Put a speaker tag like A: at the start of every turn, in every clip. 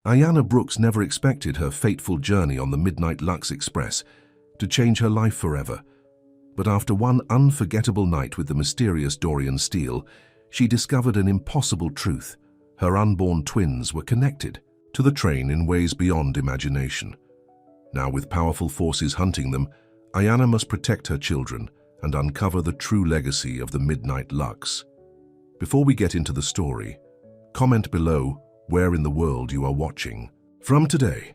A: Ayanna Brooks never expected her fateful journey on the Midnight Lux Express to change her life forever. But after one unforgettable night with the mysterious Dorian Steele, she discovered an impossible truth. Her unborn twins were connected to the train in ways beyond imagination. Now, with powerful forces hunting them, Ayanna must protect her children and uncover the true legacy of the Midnight Lux. Before we get into the story, comment below where in the world you are watching from today.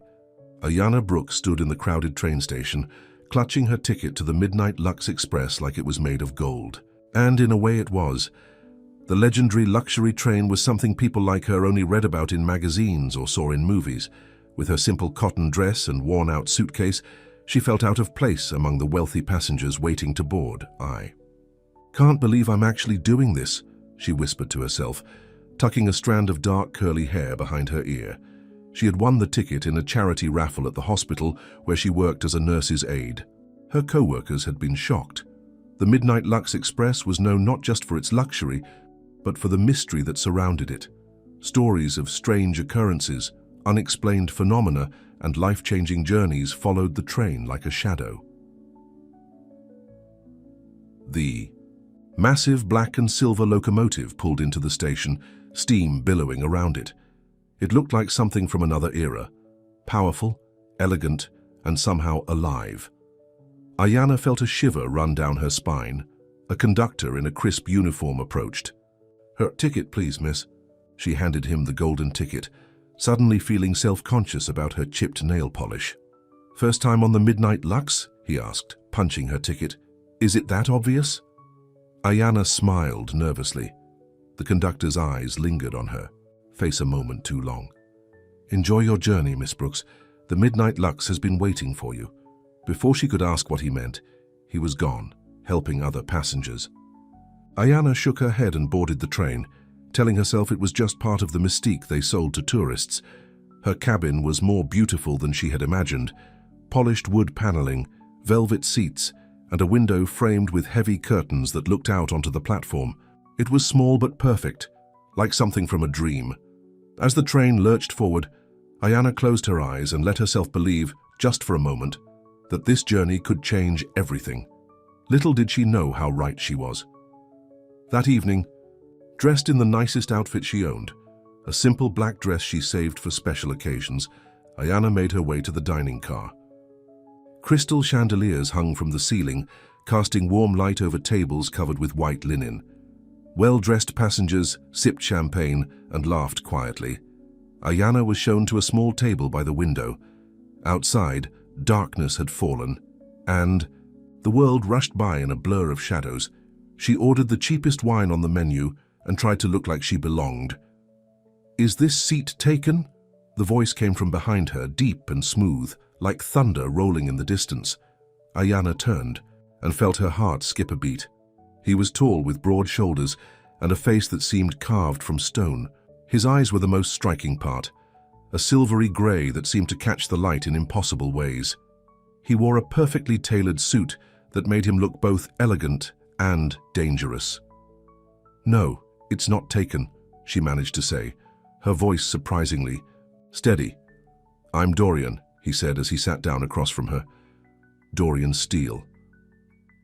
A: Ayanna Brooks stood in the crowded train station, clutching her ticket to the Midnight Lux Express like it was made of gold. And in a way it was. The legendary luxury train was something people like her only read about in magazines or saw in movies. With her simple cotton dress and worn-out suitcase, she felt out of place among the wealthy passengers waiting to board. "I can't believe I'm actually doing this," she whispered to herself, tucking a strand of dark curly hair behind her ear. She had won the ticket in a charity raffle at the hospital where she worked as a nurse's aide. Her co-workers had been shocked. The Midnight Lux Express was known not just for its luxury, but for the mystery that surrounded it. Stories of strange occurrences, unexplained phenomena, and life-changing journeys followed the train like a shadow. The massive black and silver locomotive pulled into the station, steam billowing around it. It looked like something from another era, powerful, elegant, and somehow alive. Ayanna felt a shiver run down her spine. A conductor in a crisp uniform approached. "Her ticket, please, miss." She handed him the golden ticket, suddenly feeling self-conscious about her chipped nail polish. "First time on the Midnight Lux?" he asked, punching her ticket. "Is it that obvious?" Ayanna smiled nervously. The conductor's eyes lingered on her face a moment too long. "Enjoy your journey, Miss Brooks. The Midnight Lux has been waiting for you." Before she could ask what he meant, he was gone, helping other passengers. Ayanna shook her head and boarded the train, telling herself it was just part of the mystique they sold to tourists. Her cabin was more beautiful than she had imagined. Polished wood paneling, velvet seats, and a window framed with heavy curtains that looked out onto the platform. It was small but perfect, like something from a dream. As the train lurched forward, Ayanna closed her eyes and let herself believe, just for a moment, that this journey could change everything. Little did she know how right she was. That evening, dressed in the nicest outfit she owned, a simple black dress she saved for special occasions, Ayanna made her way to the dining car. Crystal chandeliers hung from the ceiling, casting warm light over tables covered with white linen. Well-dressed passengers sipped champagne and laughed quietly. Ayanna was shown to a small table by the window. Outside, darkness had fallen, and the world rushed by in a blur of shadows. She ordered the cheapest wine on the menu and tried to look like she belonged. "Is this seat taken?" The voice came from behind her, deep and smooth, like thunder rolling in the distance. Ayanna turned and felt her heart skip a beat. He was tall with broad shoulders and a face that seemed carved from stone. His eyes were the most striking part, a silvery grey that seemed to catch the light in impossible ways. He wore a perfectly tailored suit that made him look both elegant and dangerous. "No, it's not taken," she managed to say, her voice surprisingly steady. "I'm Dorian," he said as he sat down across from her. "Dorian Steele."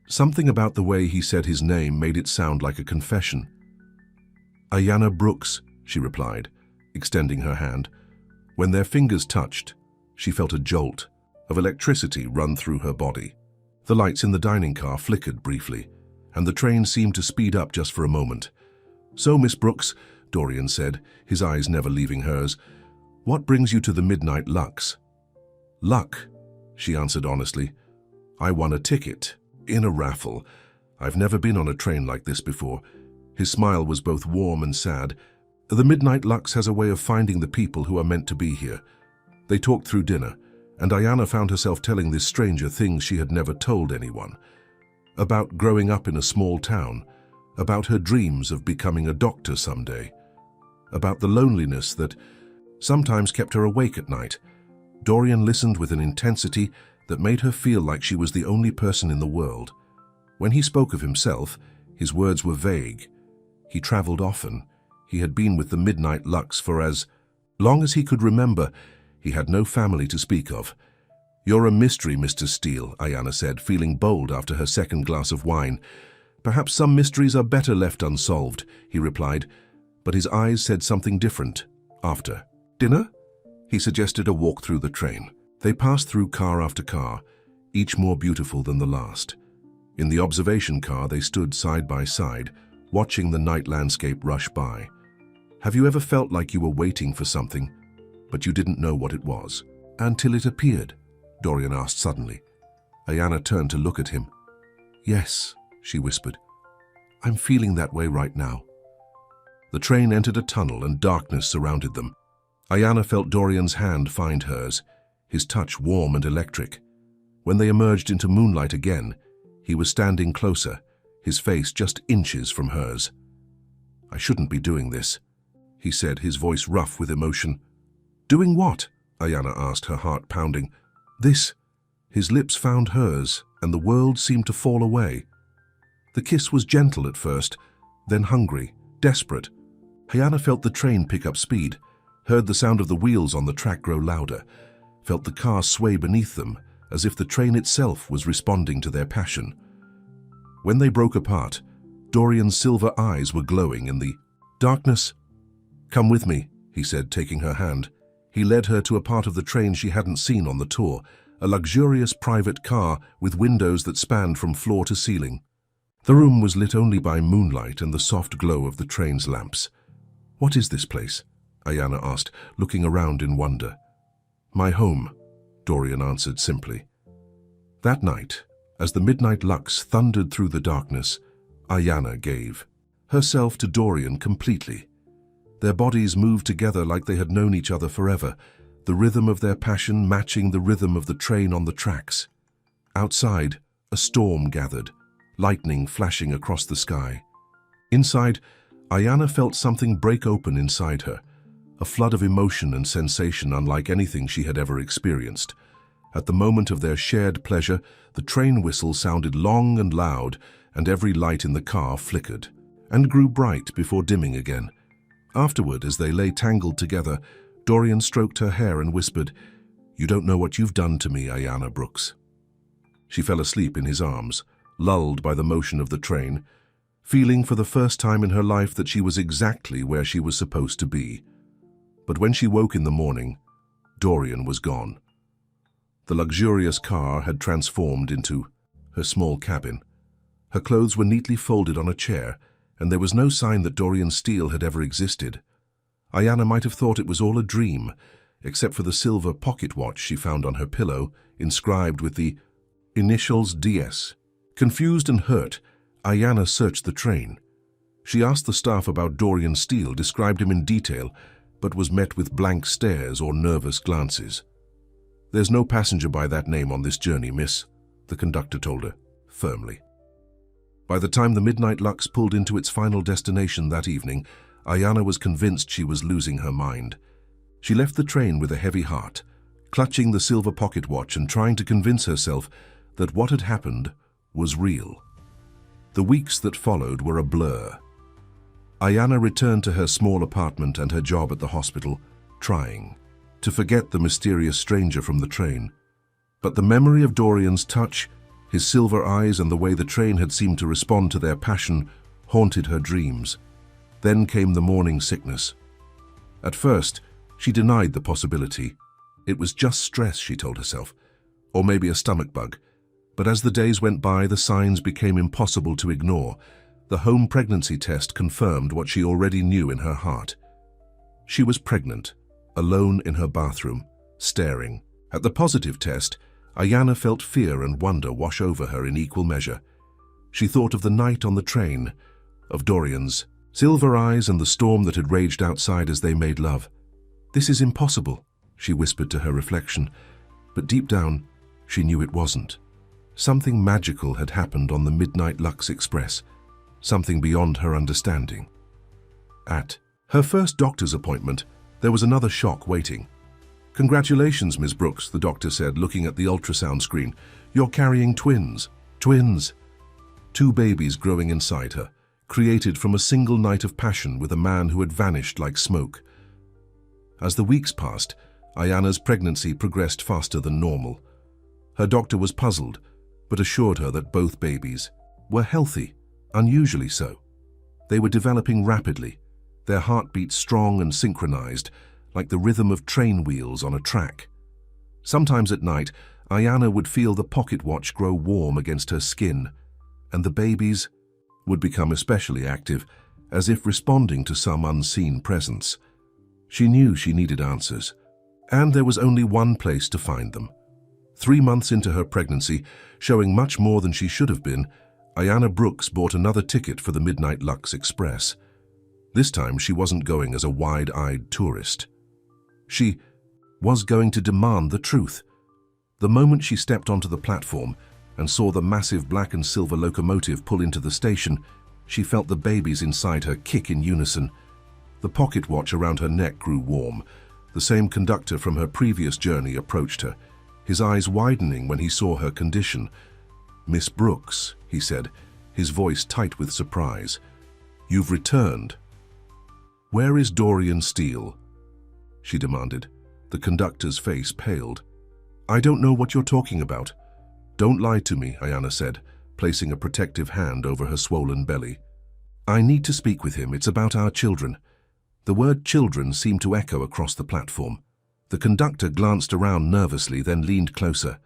A: Something about the way he said his name made it sound like a confession. "Ayanna Brooks," she replied, extending her hand. When their fingers touched, she felt a jolt of electricity run through her body. The lights in the dining car flickered briefly, and the train seemed to speed up just for a moment. "So, Miss Brooks," Dorian said, his eyes never leaving hers, "what brings you to the Midnight Lux?" "Luck," she answered honestly. "I won a ticket in a raffle. I've never been on a train like this before." His smile was both warm and sad. "The Midnight Lux has a way of finding the people who are meant to be here." They talked through dinner, and Ayanna found herself telling this stranger things she had never told anyone. About growing up in a small town, about her dreams of becoming a doctor someday, about the loneliness that sometimes kept her awake at night. Dorian listened with an intensity that made her feel like she was the only person in the world. When he spoke of himself, his words were vague. He traveled often. He had been with the Midnight Lux for as Long as he could remember, he had no family to speak of. "You're a mystery, Mr. Steele," Ayanna said, feeling bold after her second glass of wine. "Perhaps some mysteries are better left unsolved," he replied, but his eyes said something different. "After dinner?" He suggested a walk through the train. They passed through car after car, each more beautiful than the last. In the observation car, they stood side by side, watching the night landscape rush by. "Have you ever felt like you were waiting for something, but you didn't know what it was, until it appeared?" Dorian asked suddenly. Ayanna turned to look at him. "Yes," she whispered. "I'm feeling that way right now." The train entered a tunnel and darkness surrounded them. Ayanna felt Dorian's hand find hers, his touch warm and electric. When they emerged into moonlight again, he was standing closer, his face just inches from hers. "I shouldn't be doing this," he said, his voice rough with emotion. "Doing what?" Ayanna asked, her heart pounding. "This." His lips found hers, and the world seemed to fall away. The kiss was gentle at first, then hungry, desperate. Ayanna felt the train pick up speed, heard the sound of the wheels on the track grow louder, felt the car sway beneath them, as if the train itself was responding to their passion. When they broke apart, Dorian's silver eyes were glowing in the darkness. "Come with me," he said, taking her hand. He led her to a part of the train she hadn't seen on the tour, a luxurious private car with windows that spanned from floor to ceiling. The room was lit only by moonlight and the soft glow of the train's lamps. "What is this place?" Ayanna asked, looking around in wonder. "My home," Dorian answered simply. That night, as the midnight lux thundered through the darkness, Ayanna gave herself to Dorian completely. Their bodies moved together like they had known each other forever, the rhythm of their passion matching the rhythm of the train on the tracks. Outside, a storm gathered, lightning flashing across the sky. Inside, Ayanna felt something break open inside her, a flood of emotion and sensation unlike anything she had ever experienced. At the moment of their shared pleasure, the train whistle sounded long and loud, and every light in the car flickered and grew bright before dimming again. Afterward, as they lay tangled together, Dorian stroked her hair and whispered, "You don't know what you've done to me, Ayanna Brooks." She fell asleep in his arms, lulled by the motion of the train, feeling for the first time in her life that she was exactly where she was supposed to be. But when she woke in the morning, Dorian was gone. The luxurious car had transformed into her small cabin. Her clothes were neatly folded on a chair, and there was no sign that Dorian Steele had ever existed. Ayanna might have thought it was all a dream, except for the silver pocket watch she found on her pillow, inscribed with the initials DS. Confused and hurt, Ayanna searched the train. She asked the staff about Dorian Steele, described him in detail, but was met with blank stares or nervous glances. "There's no passenger by that name on this journey, miss," the conductor told her, firmly. By the time the midnight lux pulled into its final destination that evening, Ayanna was convinced she was losing her mind. She left the train with a heavy heart, clutching the silver pocket watch and trying to convince herself that what had happened was real. The weeks that followed were a blur. Ayanna returned to her small apartment and her job at the hospital, trying to forget the mysterious stranger from the train. But the memory of Dorian's touch, his silver eyes, and the way the train had seemed to respond to their passion haunted her dreams. Then came the morning sickness. At first, she denied the possibility. It was just stress, she told herself, or maybe a stomach bug. But as the days went by, the signs became impossible to ignore. The home pregnancy test confirmed what she already knew in her heart. She was pregnant, alone in her bathroom, staring. At the positive test, Ayanna felt fear and wonder wash over her in equal measure. She thought of the night on the train, of Dorian's silver eyes and the storm that had raged outside as they made love. "This is impossible," she whispered to her reflection, but deep down, she knew it wasn't. Something magical had happened on the Midnight Lux Express, something beyond her understanding. At her first doctor's appointment, there was another shock waiting. "Congratulations, Ms. Brooks," the doctor said, looking at the ultrasound screen. "You're carrying twins." Twins! 2 babies growing inside her, created from a single night of passion with a man who had vanished like smoke. As the weeks passed, Ayana's pregnancy progressed faster than normal. Her doctor was puzzled, but assured her that both babies were healthy, unusually so. They were developing rapidly, their heartbeats strong and synchronized, like the rhythm of train wheels on a track. Sometimes at night, Ayana would feel the pocket watch grow warm against her skin, and the babies would become especially active, as if responding to some unseen presence. She knew she needed answers, and there was only one place to find them. 3 months into her pregnancy, showing much more than she should have been, Ayana Brooks bought another ticket for the Midnight Lux Express. This time she wasn't going as a wide-eyed tourist. She was going to demand the truth. The moment she stepped onto the platform and saw the massive black and silver locomotive pull into the station, she felt the babies inside her kick in unison. The pocket watch around her neck grew warm. The same conductor from her previous journey approached her, his eyes widening when he saw her condition. "Miss Brooks," he said, his voice tight with surprise. "You've returned." "Where is Dorian Steele?" she demanded. The conductor's face paled. "I don't know what you're talking about." "Don't lie to me," Ayana said, placing a protective hand over her swollen belly. "I need to speak with him. It's about our children." The word children seemed to echo across the platform. The conductor glanced around nervously, then leaned closer.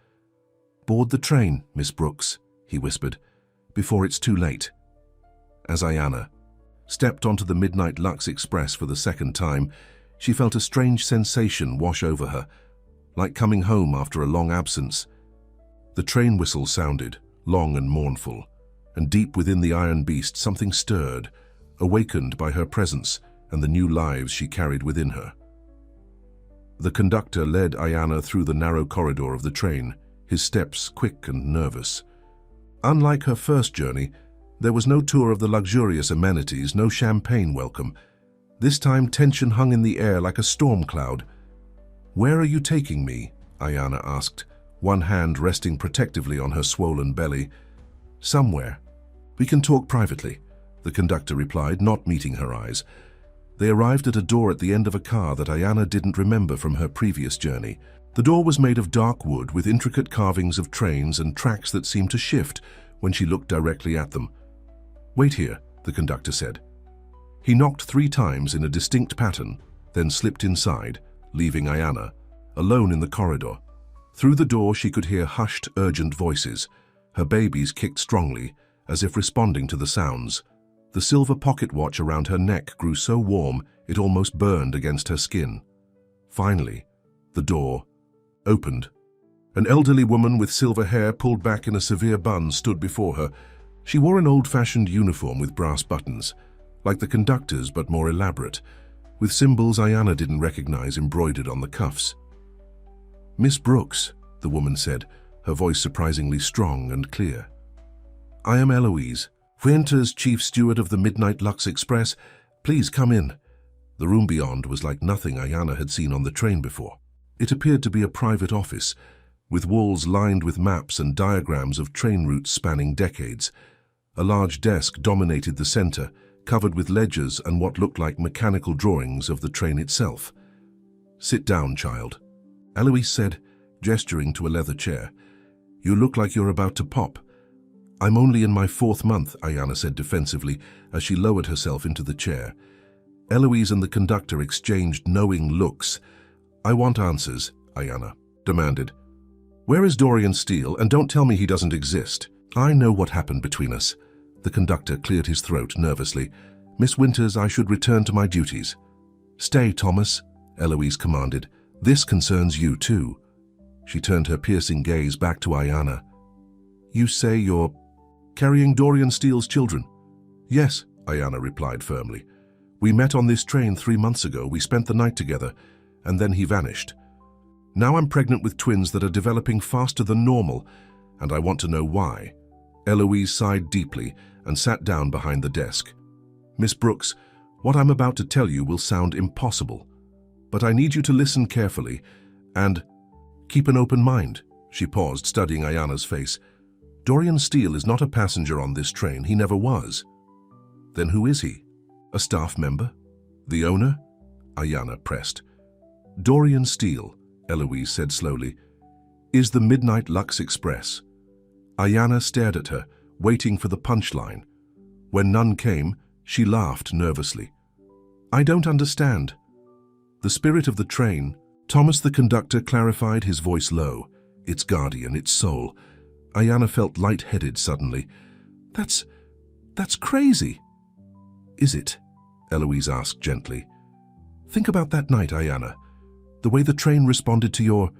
A: "Board the train, Miss Brooks," he whispered, "before it's too late." As Ayana stepped onto the Midnight Lux Express for the second time, she felt a strange sensation wash over her, like coming home after a long absence. The train whistle sounded, long and mournful, and deep within the Iron Beast something stirred, awakened by her presence and the new lives she carried within her. The conductor led Ayana through the narrow corridor of the train, his steps quick and nervous. Unlike her first journey, there was no tour of the luxurious amenities, no champagne welcome. This time tension hung in the air like a storm cloud. "Where are you taking me?" Ayana asked, one hand resting protectively on her swollen belly. "Somewhere. We can talk privately," the conductor replied, not meeting her eyes. They arrived at a door at the end of a car that Ayana didn't remember from her previous journey. The door was made of dark wood with intricate carvings of trains and tracks that seemed to shift when she looked directly at them. "Wait here," the conductor said. He knocked 3 times in a distinct pattern, then slipped inside, leaving Ayana alone in the corridor. Through the door she could hear hushed, urgent voices. Her babies kicked strongly, as if responding to the sounds. The silver pocket watch around her neck grew so warm it almost burned against her skin. Finally, the door opened. An elderly woman with silver hair pulled back in a severe bun stood before her. She wore an old-fashioned uniform with brass buttons, like the conductor's but more elaborate, with symbols Ayana didn't recognize embroidered on the cuffs. "Miss Brooks," the woman said, her voice surprisingly strong and clear. "I am Eloise, Winter's chief steward of the Midnight Lux Express. Please come in." The room beyond was like nothing Ayana had seen on the train before. It appeared to be a private office, with walls lined with maps and diagrams of train routes spanning decades. A large desk dominated the center, covered with ledgers and what looked like mechanical drawings of the train itself. "Sit down, child," Eloise said, gesturing to a leather chair. "You look like you're about to pop." "I'm only in my 4th month," Ayana said defensively as she lowered herself into the chair. Eloise and the conductor exchanged knowing looks. "I want answers," Ayana demanded. "Where is Dorian Steele? And don't tell me he doesn't exist." "I know what happened between us." The conductor cleared his throat nervously. "Miss Winters, I should return to my duties." "Stay, Thomas," Eloise commanded. "This concerns you too." She turned her piercing gaze back to Ayana. "You say you're carrying Dorian Steele's children?" "Yes," Ayana replied firmly. "We met on this train 3 months ago. We spent the night together, and then he vanished. Now I'm pregnant with twins that are developing faster than normal, and I want to know why." Eloise sighed deeply and sat down behind the desk. "Miss Brooks, what I'm about to tell you will sound impossible, but I need you to listen carefully and keep an open mind." She paused, studying Ayana's face. "Dorian Steele is not a passenger on this train. He never was." "Then who is he? A staff member? The owner?" Ayana pressed. Dorian Steele, Eloise said slowly, is the Midnight Lux Express. Ayanna stared at her, waiting for the punchline. When none came, she laughed nervously. I don't understand. The spirit of the train, Thomas the conductor clarified, his voice low. Its guardian, its soul. Ayanna felt light-headed suddenly. That's crazy. Is it? Eloise asked gently. Think about that night, Ayanna. The way the train responded to your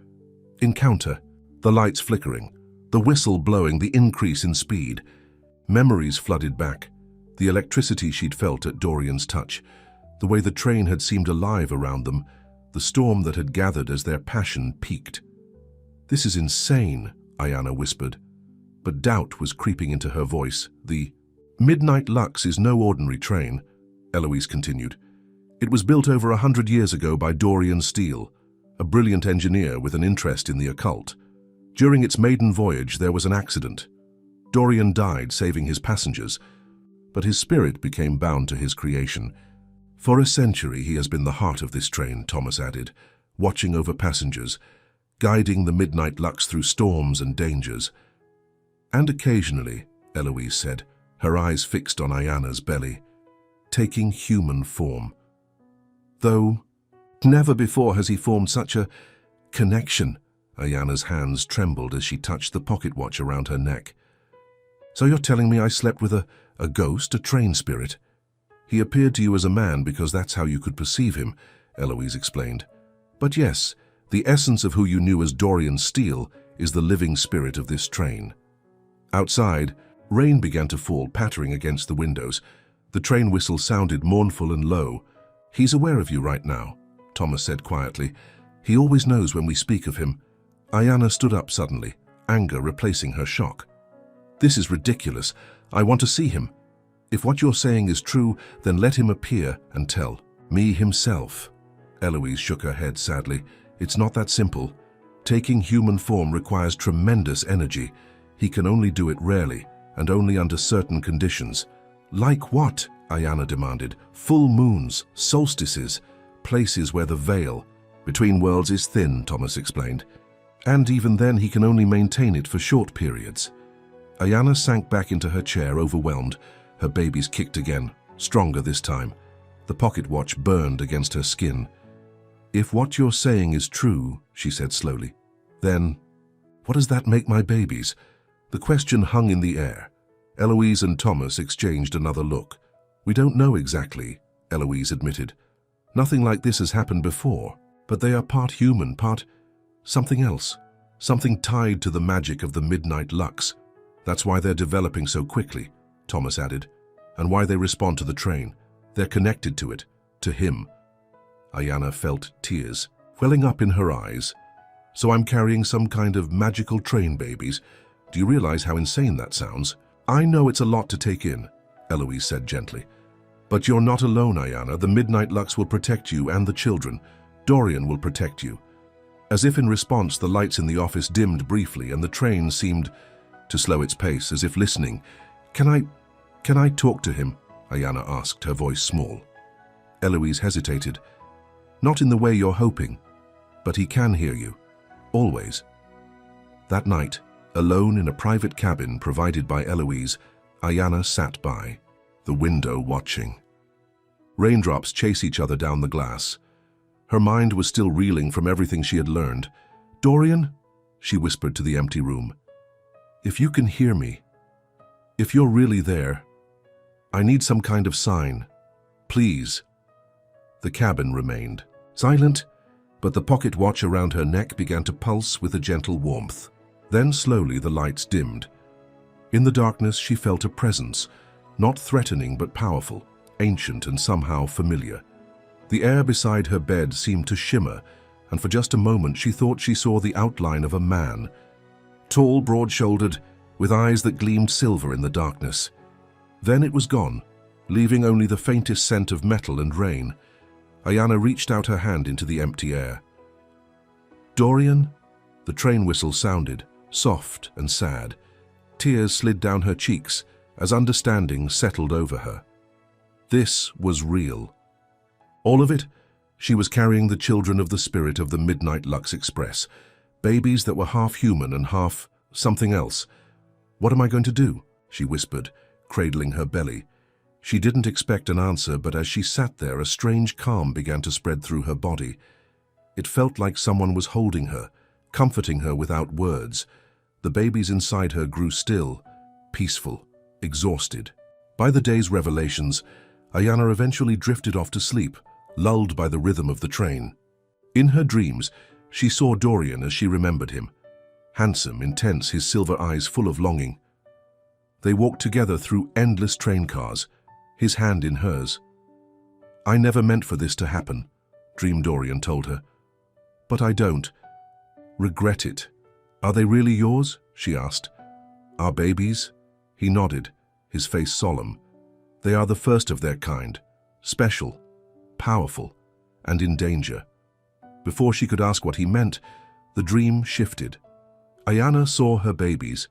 A: encounter. The lights flickering, the whistle blowing, the increase in speed. Memories flooded back. The electricity she'd felt at Dorian's touch. The way the train had seemed alive around them. The storm that had gathered as their passion peaked. This is insane, Ayanna whispered. But doubt was creeping into her voice. The Midnight Lux is no ordinary train, Eloise continued. It was built over 100 years ago by Dorian Steele, a brilliant engineer with an interest in the occult. During its maiden voyage, there was an accident. Dorian died saving his passengers, but his spirit became bound to his creation. For a century, he has been the heart of this train, Thomas added, watching over passengers, guiding the Midnight Lux through storms and dangers. And occasionally, Eloise said, her eyes fixed on Ayanna's belly, taking human form. Though never before has he formed such a connection. Ayanna's hands trembled as she touched the pocket watch around her neck. So you're telling me I slept with a ghost, a train spirit? He appeared to you as a man because that's how you could perceive him, Eloise explained. But yes, the essence of who you knew as Dorian Steele is the living spirit of this train. Outside, rain began to fall, pattering against the windows. The train whistle sounded mournful and low. He's aware of you right now, Thomas said quietly. He always knows when we speak of him. Ayanna stood up suddenly, anger replacing her shock. This is ridiculous. I want to see him. If what you're saying is true, then let him appear and tell me himself. Eloise shook her head sadly. It's not that simple. Taking human form requires tremendous energy. He can only do it rarely, and only under certain conditions. Like what? Ayanna demanded. Full moons, solstices, places where the veil between worlds is thin, Thomas explained. And even then he can only maintain it for short periods. Ayanna sank back into her chair, overwhelmed. Her babies kicked again, stronger this time. The pocket watch burned against her skin. If what you're saying is true, she said slowly, then what does that make my babies? The question hung in the air. Eloise and Thomas exchanged another look. We don't know exactly, Eloise admitted. Nothing like this has happened before, but they are part human, part something else, something tied to the magic of the Midnight Lux. That's why they're developing so quickly, Thomas added, and why they respond to the train. They're connected to it, to him. Ayanna felt tears welling up in her eyes. So I'm carrying some kind of magical train babies. Do you realize how insane that sounds? I know it's a lot to take in, Eloise said gently. But you're not alone, Ayanna. The Midnight Lux will protect you and the children. Dorian will protect you. As if in response, the lights in the office dimmed briefly and the train seemed to slow its pace, as if listening. Can I talk to him? Ayanna asked, her voice small. Eloise hesitated. Not in the way you're hoping, but he can hear you. Always. That night, alone in a private cabin provided by Eloise, Ayanna sat by the window watching. Raindrops chase each other down the glass. Her mind was still reeling from everything she had learned. Dorian, she whispered to the empty room, if you can hear me, if you're really there, I need some kind of sign. Please. The cabin remained silent, but the pocket watch around her neck began to pulse with a gentle warmth. Then slowly the lights dimmed. In the darkness she felt a presence, not threatening but powerful, ancient and somehow familiar. The air beside her bed seemed to shimmer, and for just a moment she thought she saw the outline of a man, tall, broad-shouldered, with eyes that gleamed silver in the darkness. Then it was gone, leaving only the faintest scent of metal and rain. Ayanna reached out her hand into the empty air. Dorian? The train whistle sounded, soft and sad. Tears slid down her cheeks as understanding settled over her. This was real. All of it? She was carrying the children of the spirit of the Midnight Lux Express, babies that were half human and half something else. "What am I going to do?" she whispered, cradling her belly. She didn't expect an answer, but as she sat there, a strange calm began to spread through her body. It felt like someone was holding her, comforting her without words. The babies inside her grew still, peaceful, exhausted. By the day's revelations, Ayana eventually drifted off to sleep, lulled by the rhythm of the train. In her dreams, she saw Dorian as she remembered him. Handsome, intense, his silver eyes full of longing. They walked together through endless train cars, his hand in hers. "I never meant for this to happen," Dream Dorian told her. "But I don't regret it." "Are they really yours?" she asked. "Our babies?" He nodded, his face solemn. "They are the first of their kind, special, powerful, and in danger." Before she could ask what he meant, the dream shifted. Ayana saw her babies,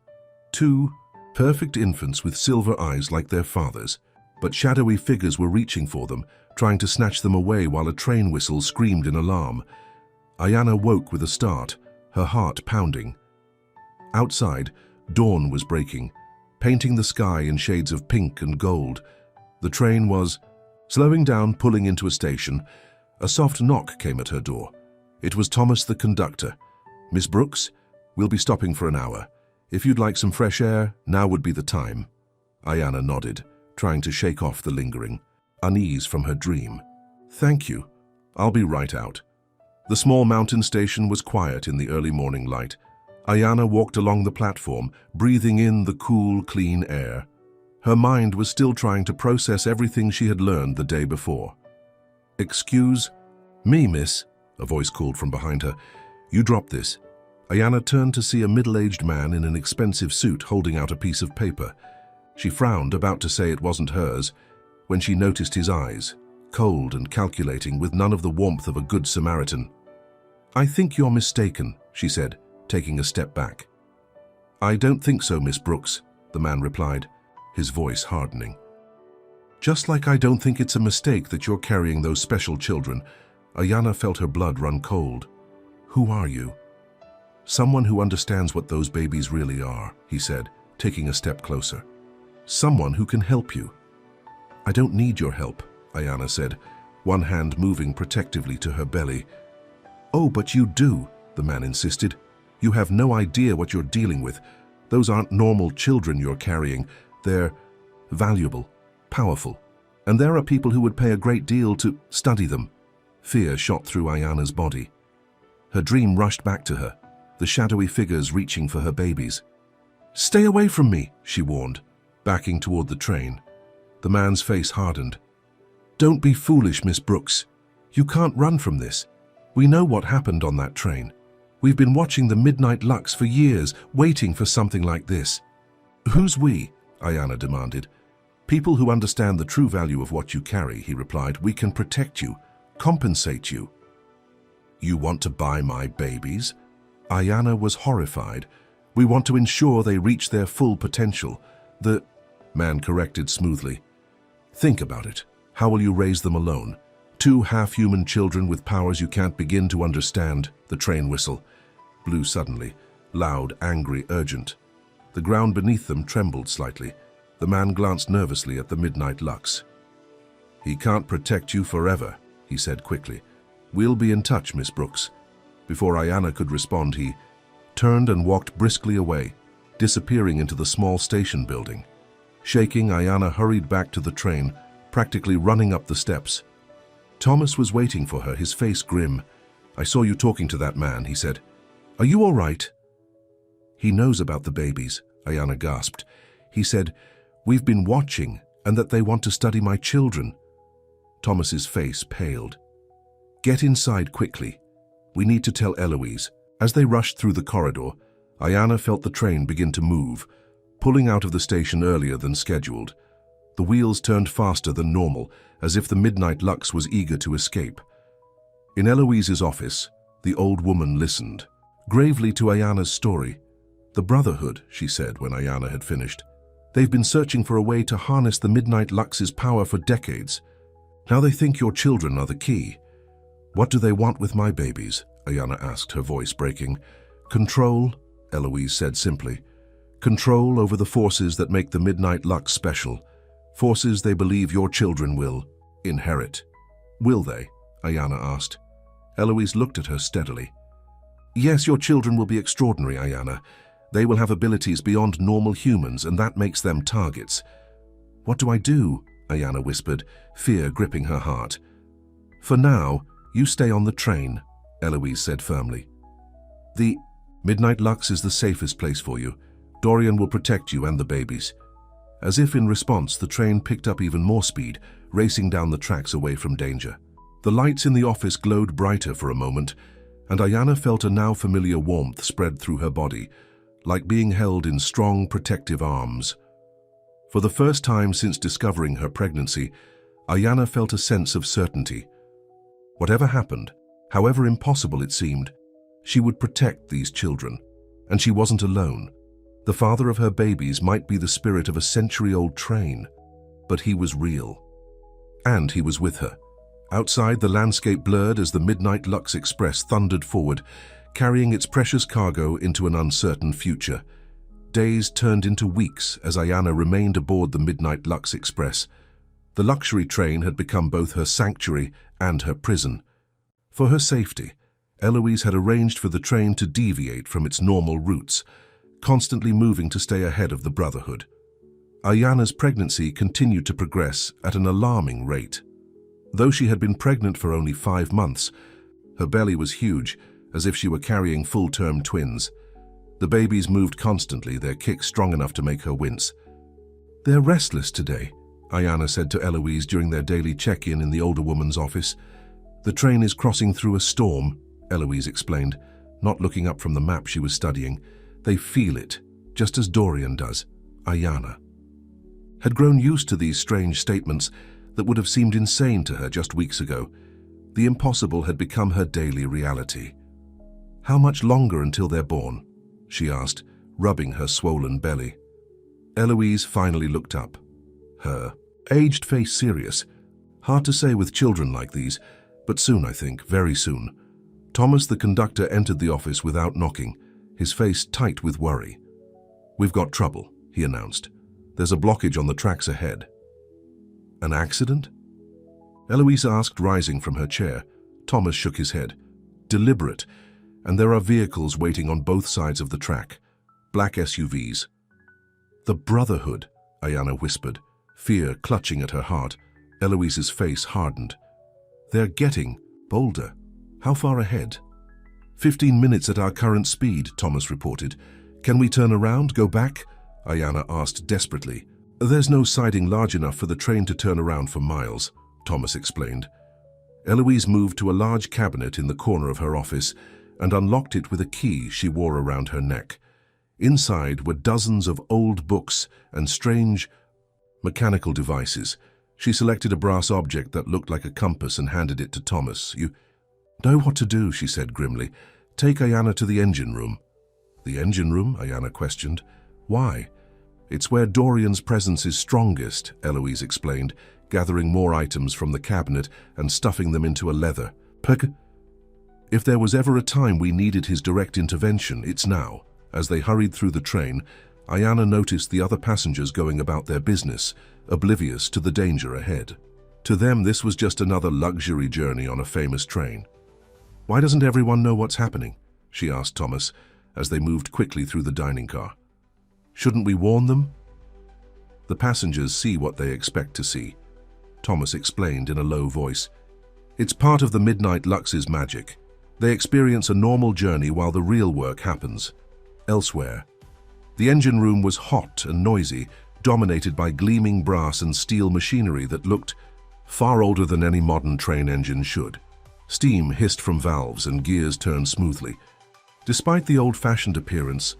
A: two perfect infants with silver eyes like their fathers, but shadowy figures were reaching for them, trying to snatch them away while a train whistle screamed in alarm. Ayana woke with a start, her heart pounding. Outside, dawn was breaking, painting the sky in shades of pink and gold. The train was slowing down, pulling into a station. A soft knock came at her door. It was Thomas, the conductor. "Miss Brooks, we'll be stopping for an hour. If you'd like some fresh air, now would be the time." Ayana nodded, trying to shake off the lingering unease from her dream. "Thank you. I'll be right out." The small mountain station was quiet in the early morning light. Ayana walked along the platform, breathing in the cool, clean air. Her mind was still trying to process everything she had learned the day before. "Excuse me, miss," a voice called from behind her. "You dropped this." Ayana turned to see a middle-aged man in an expensive suit holding out a piece of paper. She frowned, about to say it wasn't hers, when she noticed his eyes, cold and calculating, with none of the warmth of a good Samaritan. "I think you're mistaken," she said, taking a step back. "I don't think so, Miss Brooks," the man replied, his voice hardening. "Just like I don't think it's a mistake that you're carrying those special children." Ayana felt her blood run cold. "Who are you?" "Someone who understands what those babies really are," he said, taking a step closer. "Someone who can help you." "I don't need your help," Ayana said, one hand moving protectively to her belly. "Oh, but you do," the man insisted. "You have no idea what you're dealing with. Those aren't normal children you're carrying. They're valuable, powerful, and there are people who would pay a great deal to study them." Fear shot through Ayana's body. Her dream rushed back to her, the shadowy figures reaching for her babies. "Stay away from me," she warned, backing toward the train. The man's face hardened. "Don't be foolish, Miss Brooks. You can't run from this. We know what happened on that train. We've been watching the Midnight Lux for years, waiting for something like this." "Who's we?" Ayana demanded. "People who understand the true value of what you carry," he replied. "We can protect you, compensate you." "You want to buy my babies?" Ayana was horrified. "We want to ensure they reach their full potential." The man corrected smoothly. "Think about it. How will you raise them alone? Two half-human children with powers you can't begin to understand." The train whistle blew suddenly, loud, angry, urgent. The ground beneath them trembled slightly. The man glanced nervously at the Midnight Lux. "He can't protect you forever," he said quickly. "We'll be in touch, Miss Brooks." Before Ayana could respond, he turned and walked briskly away, disappearing into the small station building. Shaking, Ayana hurried back to the train, practically running up the steps. Thomas was waiting for her, his face grim. "I saw you talking to that man," he said. "Are you all right?" "He knows about the babies," Ayana gasped. "He said, 'We've been watching, and that they want to study my children.'" Thomas's face paled. "Get inside quickly. We need to tell Eloise." As they rushed through the corridor, Ayana felt the train begin to move, pulling out of the station earlier than scheduled. The wheels turned faster than normal, as if the Midnight Lux was eager to escape. In Eloise's office, the old woman listened gravely to Ayana's story. "The Brotherhood," she said when Ayana had finished. "They've been searching for a way to harness the Midnight Lux's power for decades. Now they think your children are the key. "What do they want with my babies?" Ayana asked, her voice breaking. "Control," Eloise said simply. "Control over the forces that make the Midnight Lux special. Forces they believe your children will inherit." "Will they?" Ayana asked. Eloise looked at her steadily. "Yes, your children will be extraordinary, Ayana. They will have abilities beyond normal humans, and that makes them targets." "What do I do?" Ayana whispered, fear gripping her heart. "For now, you stay on the train," Eloise said firmly. "The Midnight Lux is the safest place for you. Dorian will protect you and the babies." As if in response, the train picked up even more speed, racing down the tracks away from danger. The lights in the office glowed brighter for a moment, and Ayana felt a now familiar warmth spread through her body, like being held in strong, protective arms. For the first time since discovering her pregnancy, Ayana felt a sense of certainty. Whatever happened, however impossible it seemed, she would protect these children. And she wasn't alone. The father of her babies might be the spirit of a century-old train, but he was real. And he was with her. Outside, the landscape blurred as the Midnight Lux Express thundered forward, carrying its precious cargo into an uncertain future. Days turned into weeks as Ayana remained aboard the Midnight Lux Express. The luxury train had become both her sanctuary and her prison. For her safety, Eloise had arranged for the train to deviate from its normal routes, constantly moving to stay ahead of the Brotherhood. Ayana's pregnancy continued to progress at an alarming rate. Though she had been pregnant for only 5 months, her belly was huge, as if she were carrying full-term twins. The babies moved constantly, their kicks strong enough to make her wince. "They're restless today," Ayana said to Eloise during their daily check-in in the older woman's office. "The train is crossing through a storm," Eloise explained, not looking up from the map she was studying. "They feel it, just as Dorian does." Ayana had grown used to these strange statements that would have seemed insane to her just weeks ago. The impossible had become her daily reality. "How much longer until they're born?" she asked, rubbing her swollen belly. Eloise finally looked up, her aged face serious. "Hard to say with children like these, but soon, I think, very soon." Thomas, the conductor, entered the office without knocking, his face tight with worry. "We've got trouble," he announced. "There's a blockage on the tracks ahead." "An accident?" Eloise asked, rising from her chair. Thomas shook his head. "Deliberate, and there are vehicles waiting on both sides of the track. Black SUVs." "The Brotherhood," Ayana whispered, fear clutching at her heart. Eloise's face hardened. "They're getting bolder. How far ahead?" 15 minutes at our current speed," Thomas reported. "Can we turn around, go back?" Ayana asked desperately. "There's no siding large enough for the train to turn around for miles," Thomas explained. Eloise moved to a large cabinet in the corner of her office and unlocked it with a key she wore around her neck. Inside were dozens of old books and strange mechanical devices. She selected a brass object that looked like a compass and handed it to Thomas. "You know what to do," she said grimly. "Take Ayana to the engine room." "The engine room?" Ayana questioned. "Why?" "It's where Dorian's presence is strongest," Eloise explained, gathering more items from the cabinet and stuffing them into a leather. "If there was ever a time we needed his direct intervention, it's now." As they hurried through the train, Ayana noticed the other passengers going about their business, oblivious to the danger ahead. To them, this was just another luxury journey on a famous train. "Why doesn't everyone know what's happening?" she asked Thomas, as they moved quickly through the dining car. "Shouldn't we warn them?" "The passengers see what they expect to see," Thomas explained in a low voice. "It's part of the Midnight Lux's magic. They experience a normal journey while the real work happens elsewhere." The engine room was hot and noisy, dominated by gleaming brass and steel machinery that looked far older than any modern train engine should. Steam hissed from valves and gears turned smoothly. Despite the old-fashioned appearance,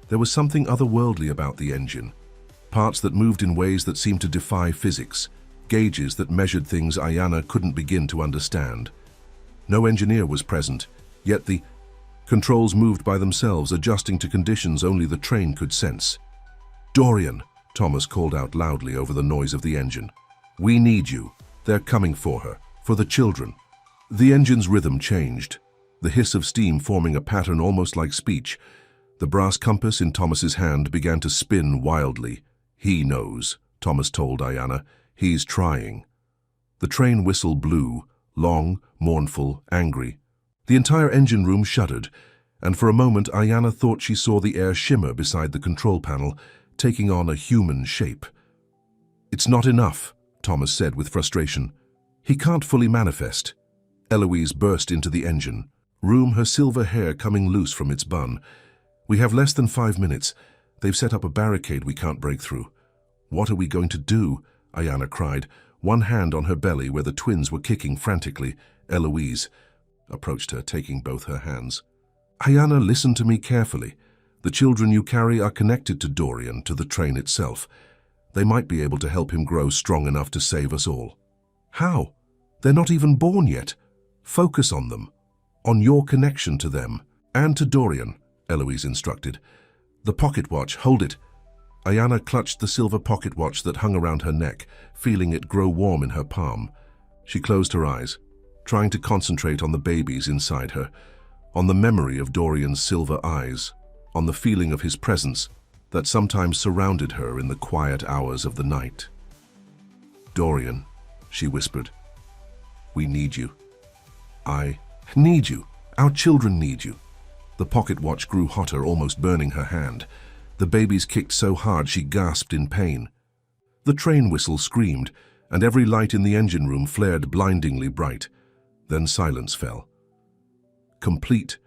A: there was something otherworldly about the engine. Parts that moved in ways that seemed to defy physics, gauges that measured things Ayana couldn't begin to understand. No engineer was present, yet the controls moved by themselves, adjusting to conditions only the train could sense. "Dorian," Thomas called out loudly over the noise of the engine. "We need you. They're coming for her. For the children." The engine's rhythm changed, the hiss of steam forming a pattern almost like speech. The brass compass in Thomas's hand began to spin wildly. "He knows," Thomas told Ayanna. "He's trying." The train whistle blew, long, mournful, angry. The entire engine room shuddered, and for a moment Ayanna thought she saw the air shimmer beside the control panel, taking on a human shape. "It's not enough," Thomas said with frustration. "He can't fully manifest." Eloise burst into the engine room, her silver hair coming loose from its bun. "We have less than 5 minutes. They've set up a barricade we can't break through." "What are we going to do?" Ayanna cried, one hand on her belly where the twins were kicking frantically. Eloise approached her, taking both her hands. "Ayanna, listen to me carefully. The children you carry are connected to Dorian, to the train itself. They might be able to help him grow strong enough to save us all." "How? They're not even born yet." "Focus on them, on your connection to them, and to Dorian," Eloise instructed. "The pocket watch, hold it." Ayanna clutched the silver pocket watch that hung around her neck, feeling it grow warm in her palm. She closed her eyes, trying to concentrate on the babies inside her, on the memory of Dorian's silver eyes, on the feeling of his presence that sometimes surrounded her in the quiet hours of the night. "Dorian," she whispered, "we need you. I need you. Our children need you." The pocket watch grew hotter, almost burning her hand. The babies kicked so hard she gasped in pain. The train whistle screamed, and every light in the engine room flared blindingly bright. Then silence fell. Complete,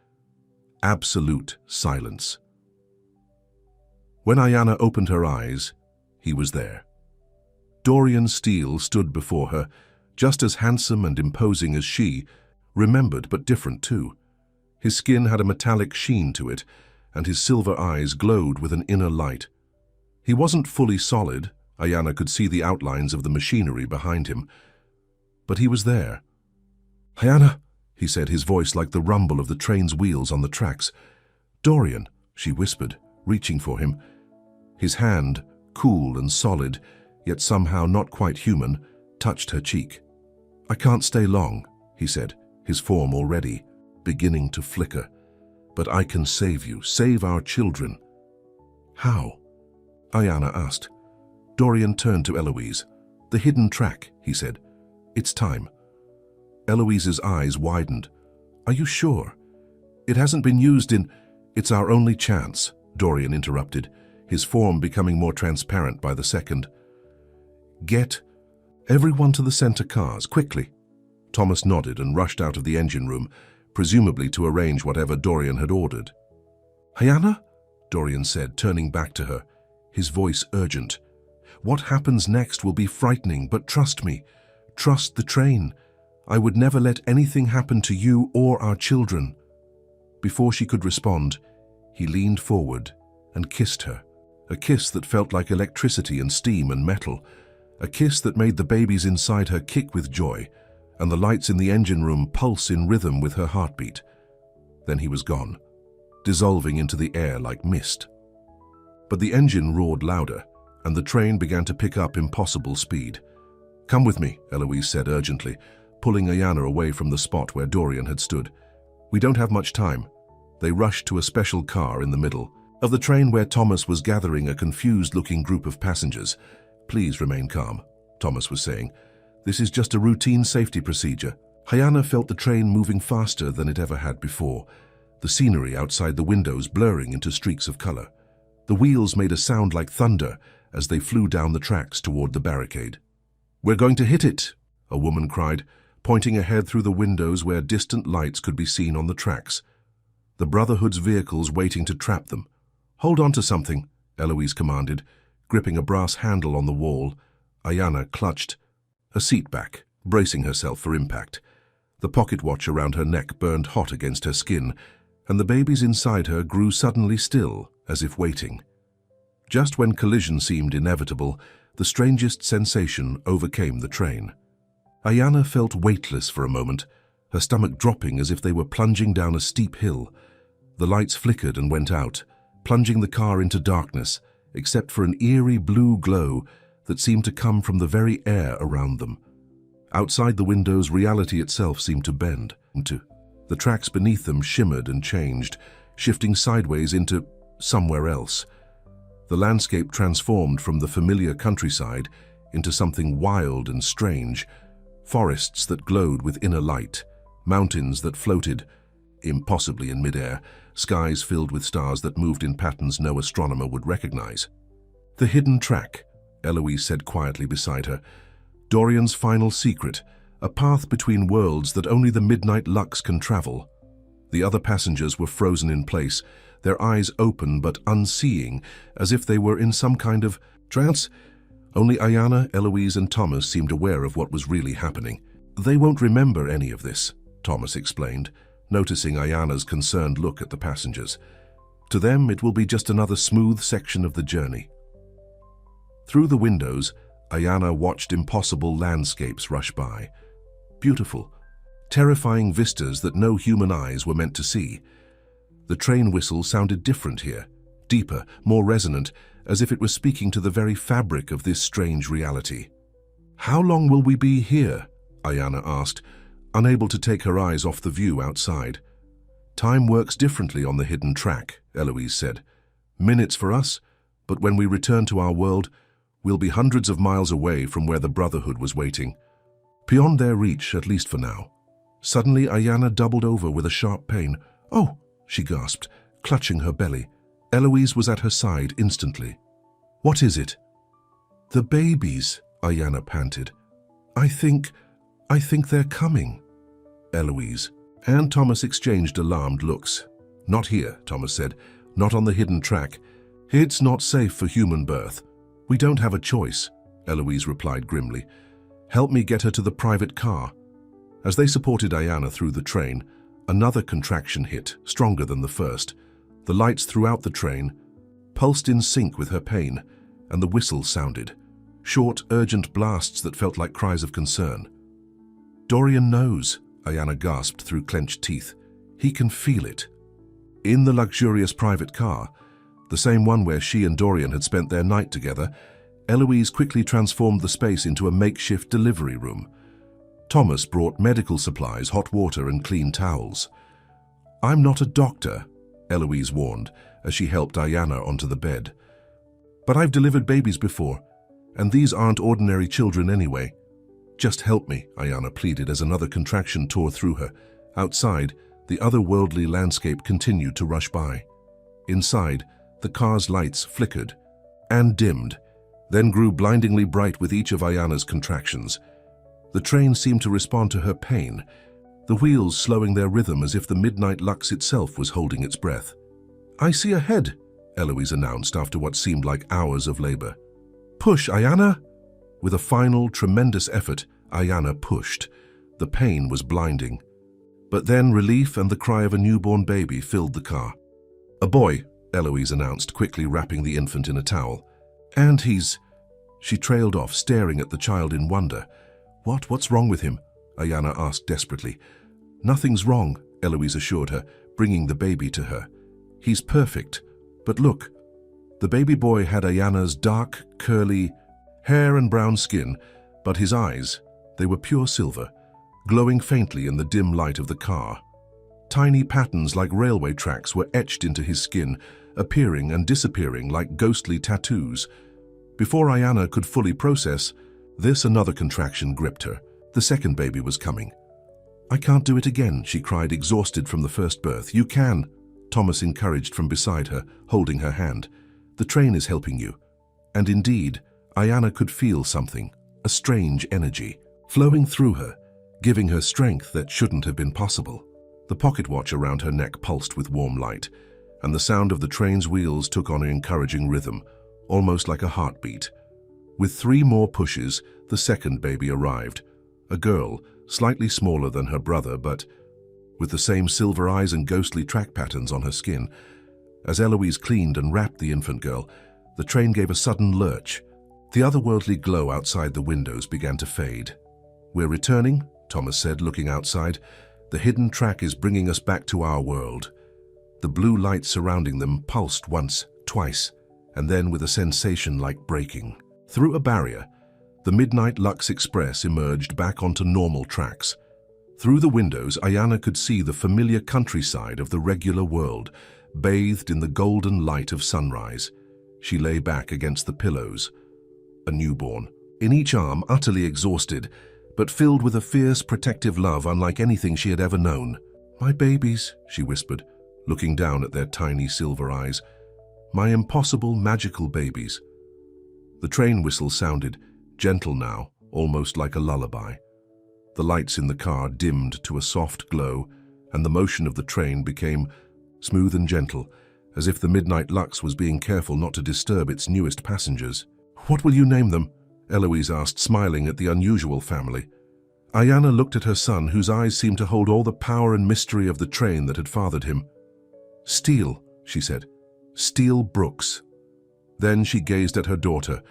A: absolute silence. When Ayanna opened her eyes, he was there. Dorian Steele stood before her, just as handsome and imposing as she, remembered but different too. His skin had a metallic sheen to it, and his silver eyes glowed with an inner light. He wasn't fully solid. Ayanna could see the outlines of the machinery behind him. But he was there. "Ayanna," he said, his voice like the rumble of the train's wheels on the tracks. "Dorian," she whispered, reaching for him. His hand, cool and solid, yet somehow not quite human, touched her cheek. "I can't stay long," he said, his form already beginning to flicker. "But I can save you, save our children." "How?" Ayanna asked. Dorian turned to Eloise. "The hidden track," he said. "It's time." Eloise's eyes widened. "Are you sure? It hasn't been used in—" "It's our only chance," Dorian interrupted, his form becoming more transparent by the second. "Get everyone to the center cars, quickly." Thomas nodded and rushed out of the engine room, presumably to arrange whatever Dorian had ordered. "Ayanna?" Dorian said, turning back to her, his voice urgent. "What happens next will be frightening, but trust me. Trust the train. I would never let anything happen to you or our children." Before she could respond, he leaned forward and kissed her, a kiss that felt like electricity and steam and metal, a kiss that made the babies inside her kick with joy, and the lights in the engine room pulse in rhythm with her heartbeat. Then he was gone, dissolving into the air like mist. But the engine roared louder, and the train began to pick up impossible speed. "Come with me," Eloise said urgently, pulling Ayanna away from the spot where Dorian had stood. "We don't have much time." They rushed to a special car in the middle of the train where Thomas was gathering a confused-looking group of passengers. "Please remain calm," Thomas was saying. "This is just a routine safety procedure." Ayanna felt the train moving faster than it ever had before, the scenery outside the windows blurring into streaks of color. The wheels made a sound like thunder as they flew down the tracks toward the barricade. "We're going to hit it," a woman cried, pointing ahead through the windows where distant lights could be seen on the tracks. The Brotherhood's vehicles waiting to trap them. "Hold on to something," Eloise commanded, gripping a brass handle on the wall. Ayanna clutched a seat back, bracing herself for impact. The pocket watch around her neck burned hot against her skin, and the babies inside her grew suddenly still, as if waiting. Just when collision seemed inevitable, the strangest sensation overcame the train. Ayanna felt weightless for a moment, her stomach dropping as if they were plunging down a steep hill. The lights flickered and went out, plunging the car into darkness, except for an eerie blue glow that seemed to come from the very air around them. Outside the windows, reality itself seemed to bend. The tracks beneath them shimmered and changed, shifting sideways into somewhere else. The landscape transformed from the familiar countryside into something wild and strange. Forests that glowed with inner light, mountains that floated impossibly in midair, skies filled with stars that moved in patterns no astronomer would recognize. "The hidden track," Eloise said quietly beside her. "Dorian's final secret, a path between worlds that only the midnight lux can travel." The other passengers were frozen in place, their eyes open but unseeing, as if they were in some kind of trance. Only Ayana, Eloise, and Thomas seemed aware of what was really happening. "They won't remember any of this," Thomas explained, noticing Ayana's concerned look at the passengers. "To them, it will be just another smooth section of the journey." Through the windows, Ayana watched impossible landscapes rush by. Beautiful, terrifying vistas that no human eyes were meant to see. The train whistle sounded different here, deeper, more resonant, as if it was speaking to the very fabric of this strange reality. "How long will we be here?" Ayana asked, unable to take her eyes off the view outside. "Time works differently on the hidden track," Eloise said. "Minutes for us, but when we return to our world, we'll be hundreds of miles away from where the Brotherhood was waiting. Beyond their reach, at least for now." Suddenly, Ayana doubled over with a sharp pain. "Oh!" she gasped, clutching her belly. Eloise was at her side instantly. "What is it?" "The babies," Ayana panted. I think they're coming." Eloise and Thomas exchanged alarmed looks. "Not here," Thomas said. "Not on the hidden track. It's not safe for human birth." "We don't have a choice," Eloise replied grimly. "Help me get her to the private car." As they supported Ayana through the train, another contraction hit, stronger than the first. The lights throughout the train pulsed in sync with her pain, and the whistle sounded. Short, urgent blasts that felt like cries of concern. "Dorian knows," Ayana gasped through clenched teeth. "He can feel it." In the luxurious private car, the same one where she and Dorian had spent their night together, Eloise quickly transformed the space into a makeshift delivery room. Thomas brought medical supplies, hot water, and clean towels. "I'm not a doctor," Eloise warned as she helped Ayana onto the bed. "But I've delivered babies before, and these aren't ordinary children anyway." "Just help me," Ayana pleaded as another contraction tore through her. Outside, the otherworldly landscape continued to rush by. Inside, the car's lights flickered and dimmed, then grew blindingly bright with each of Ayana's contractions. The train seemed to respond to her pain, the wheels slowing their rhythm as if the midnight lux itself was holding its breath. "I see a head," Eloise announced after what seemed like hours of labor. "Push, Ayana!" With a final, tremendous effort, Ayana pushed. The pain was blinding. But then relief and the cry of a newborn baby filled the car. "A boy," Eloise announced, quickly wrapping the infant in a towel. "And he's—" She trailed off, staring at the child in wonder. What's wrong with him?" Ayana asked desperately. "Nothing's wrong," Eloise assured her, bringing the baby to her. "He's perfect. But look." The baby boy had Ayana's dark, curly hair and brown skin, but his eyes, they were pure silver, glowing faintly in the dim light of the car. Tiny patterns like railway tracks were etched into his skin, appearing and disappearing like ghostly tattoos. Before Ayana could fully process this, another contraction gripped her. The second baby was coming. "I can't do it again," she cried, exhausted from the first birth. "You can," Thomas encouraged from beside her, holding her hand. "The train is helping you." And indeed, Ayana could feel something, a strange energy, flowing through her, giving her strength that shouldn't have been possible. The pocket watch around her neck pulsed with warm light, and the sound of the train's wheels took on an encouraging rhythm, almost like a heartbeat. With 3 more pushes, the second baby arrived, a girl, slightly smaller than her brother, but with the same silver eyes and ghostly track patterns on her skin. As Eloise cleaned and wrapped the infant girl, the train gave a sudden lurch. The otherworldly glow outside the windows began to fade. "We're returning," Thomas said, looking outside. "The hidden track is bringing us back to our world." The blue light surrounding them pulsed once, twice, and then with a sensation like breaking. Through a barrier, The Midnight Lux Express emerged back onto normal tracks. Through the windows, Ayana could see the familiar countryside of the regular world, bathed in the golden light of sunrise. She lay back against the pillows, a newborn, in each arm, utterly exhausted, but filled with a fierce, protective love unlike anything she had ever known. "My babies," she whispered, looking down at their tiny silver eyes. "My impossible, magical babies." The train whistle sounded, gentle now, almost like a lullaby. The lights in the car dimmed to a soft glow, and the motion of the train became smooth and gentle, as if the Midnight Lux was being careful not to disturb its newest passengers. "What will you name them?" Eloise asked, smiling at the unusual family. Ayana looked at her son, whose eyes seemed to hold all the power and mystery of the train that had fathered him. "Steele," she said. "Steele Brooks." Then she gazed at her daughter,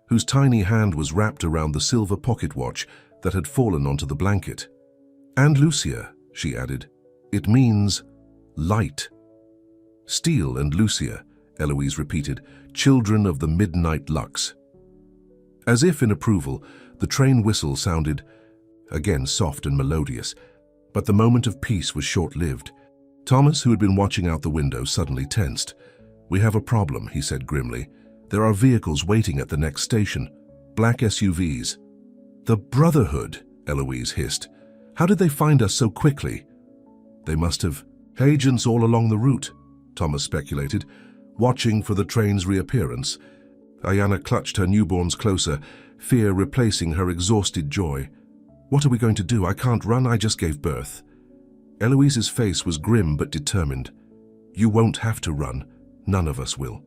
A: whose tiny hand was wrapped around the silver pocket watch that had fallen onto the blanket. "And Lucia," she added. "It means light." "Steele and Lucia," Eloise repeated, "children of the Midnight Lux." As if in approval, the train whistle sounded, again soft and melodious, but the moment of peace was short-lived. Thomas, who had been watching out the window, suddenly tensed. "We have a problem," he said grimly. "There are vehicles waiting at the next station, black SUVs." "The Brotherhood," Eloise hissed. "How did they find us so quickly?" "They must have agents all along the route," Thomas speculated, watching for the train's reappearance. Ayana clutched her newborns closer, fear replacing her exhausted joy. "What are we going to do? I can't run, I just gave birth." Eloise's face was grim but determined. "You won't have to run. None of us will."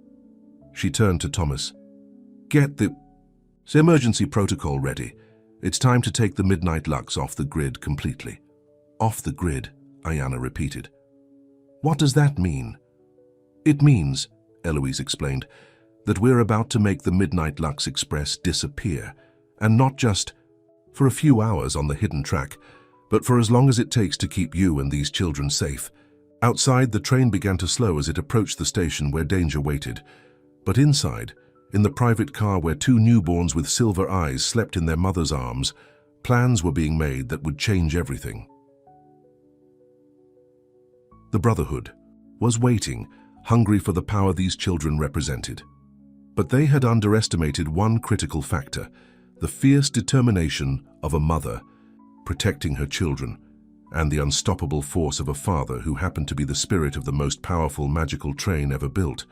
A: She turned to Thomas. "Get the emergency protocol ready. It's time to take the Midnight Lux off the grid completely." "Off the grid," Ayana repeated. "What does that mean?" "It means," Eloise explained, "that we're about to make the Midnight Lux Express disappear, and not just for a few hours on the hidden track, but for as long as it takes to keep you and these children safe." Outside, the train began to slow as it approached the station where danger waited. But inside, in the private car where two newborns with silver eyes slept in their mother's arms, plans were being made that would change everything. The Brotherhood was waiting, hungry for the power these children represented. But they had underestimated one critical factor: the fierce determination of a mother protecting her children, and the unstoppable force of a father who happened to be the spirit of the most powerful magical train ever built.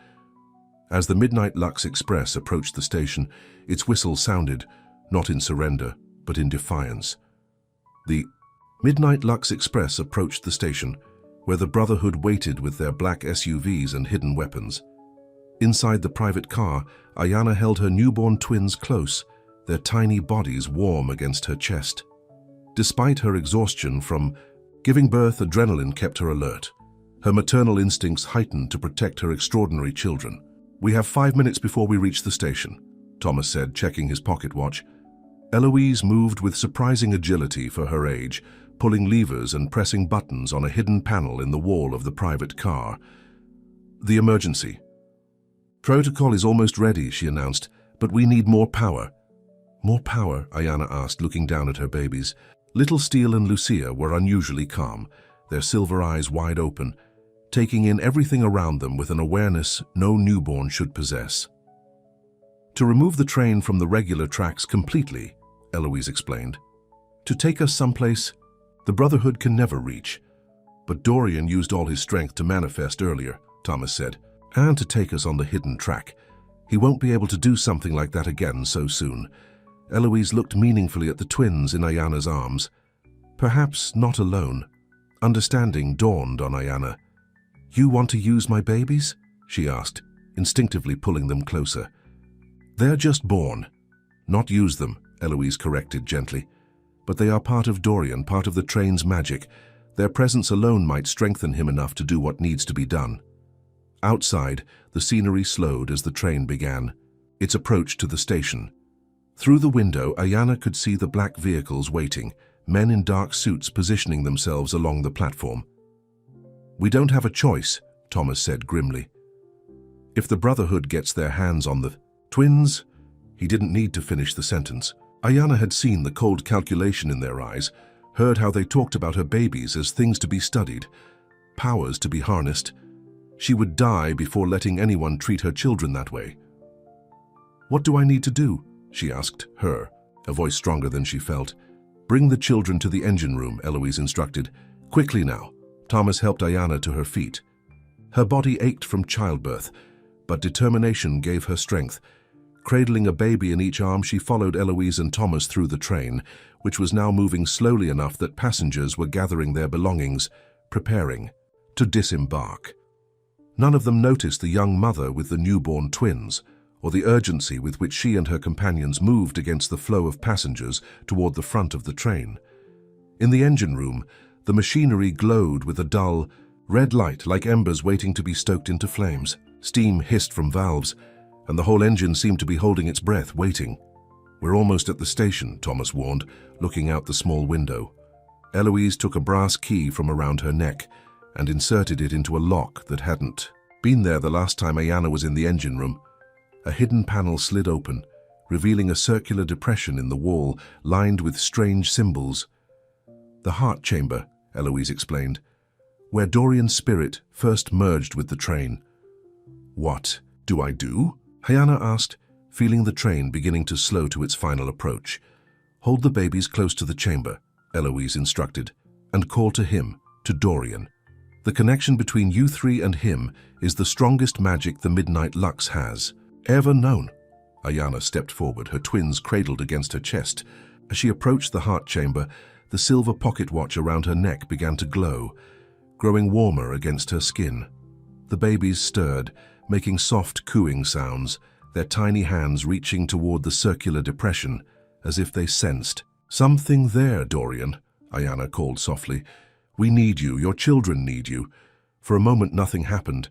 A: As the Midnight Lux Express approached the station, its whistle sounded, not in surrender, but in defiance. The Midnight Lux Express approached the station, where the Brotherhood waited with their black SUVs and hidden weapons. Inside the private car, Ayana held her newborn twins close, their tiny bodies warm against her chest. Despite her exhaustion from giving birth, adrenaline kept her alert, her maternal instincts heightened to protect her extraordinary children. "We have 5 minutes before we reach the station," Thomas said, checking his pocket watch. Eloise moved with surprising agility for her age, pulling levers and pressing buttons on a hidden panel in the wall of the private car. "The emergency protocol is almost ready," she announced, "but we need more power." "More power?" Ayana asked, looking down at her babies. Little Steele and Lucia were unusually calm, their silver eyes wide open, taking in everything around them with an awareness no newborn should possess. "To remove the train from the regular tracks completely," Eloise explained. "To take us someplace the Brotherhood can never reach." "But Dorian used all his strength to manifest earlier," Thomas said, "and to take us on the hidden track. He won't be able to do something like that again so soon." Eloise looked meaningfully at the twins in Ayana's arms. Perhaps not alone. Understanding dawned on Ayana. "You want to use my babies?" she asked, instinctively pulling them closer. "They're just born." "Not use them," Eloise corrected gently. "But they are part of Dorian, part of the train's magic. Their presence alone might strengthen him enough to do what needs to be done." Outside, the scenery slowed as the train began its approach to the station. Through the window, Ayana could see the black vehicles waiting, men in dark suits positioning themselves along the platform. "We don't have a choice," Thomas said grimly. "If the Brotherhood gets their hands on the twins," he didn't need to finish the sentence. Ayana had seen the cold calculation in their eyes, heard how they talked about her babies as things to be studied, powers to be harnessed. She would die before letting anyone treat her children that way. "What do I need to do?" she asked her, a voice stronger than she felt. "Bring the children to the engine room," Eloise instructed. "Quickly now." Thomas helped Ayana to her feet. Her body ached from childbirth, but determination gave her strength. Cradling a baby in each arm, she followed Eloise and Thomas through the train, which was now moving slowly enough that passengers were gathering their belongings, preparing to disembark. None of them noticed the young mother with the newborn twins, or the urgency with which she and her companions moved against the flow of passengers toward the front of the train. In the engine room, the machinery glowed with a dull, red light like embers waiting to be stoked into flames. Steam hissed from valves, and the whole engine seemed to be holding its breath, waiting. "We're almost at the station," Thomas warned, looking out the small window. Eloise took a brass key from around her neck and inserted it into a lock that hadn't been there the last time Ayana was in the engine room. A hidden panel slid open, revealing a circular depression in the wall lined with strange symbols. "The heart chamber," Eloise explained, "where Dorian's spirit first merged with the train." "What do I do?" Ayana asked, feeling the train beginning to slow to its final approach. "Hold the babies close to the chamber," Eloise instructed, "and call to him, to Dorian. The connection between you three and him is the strongest magic the Midnight Lux has ever known." Ayana stepped forward, her twins cradled against her chest. As she approached the heart chamber, the silver pocket watch around her neck began to glow, growing warmer against her skin. The babies stirred, making soft cooing sounds, their tiny hands reaching toward the circular depression, as if they sensed. "Something there, Dorian," Ayana called softly. "We need you. Your children need you." For a moment, nothing happened.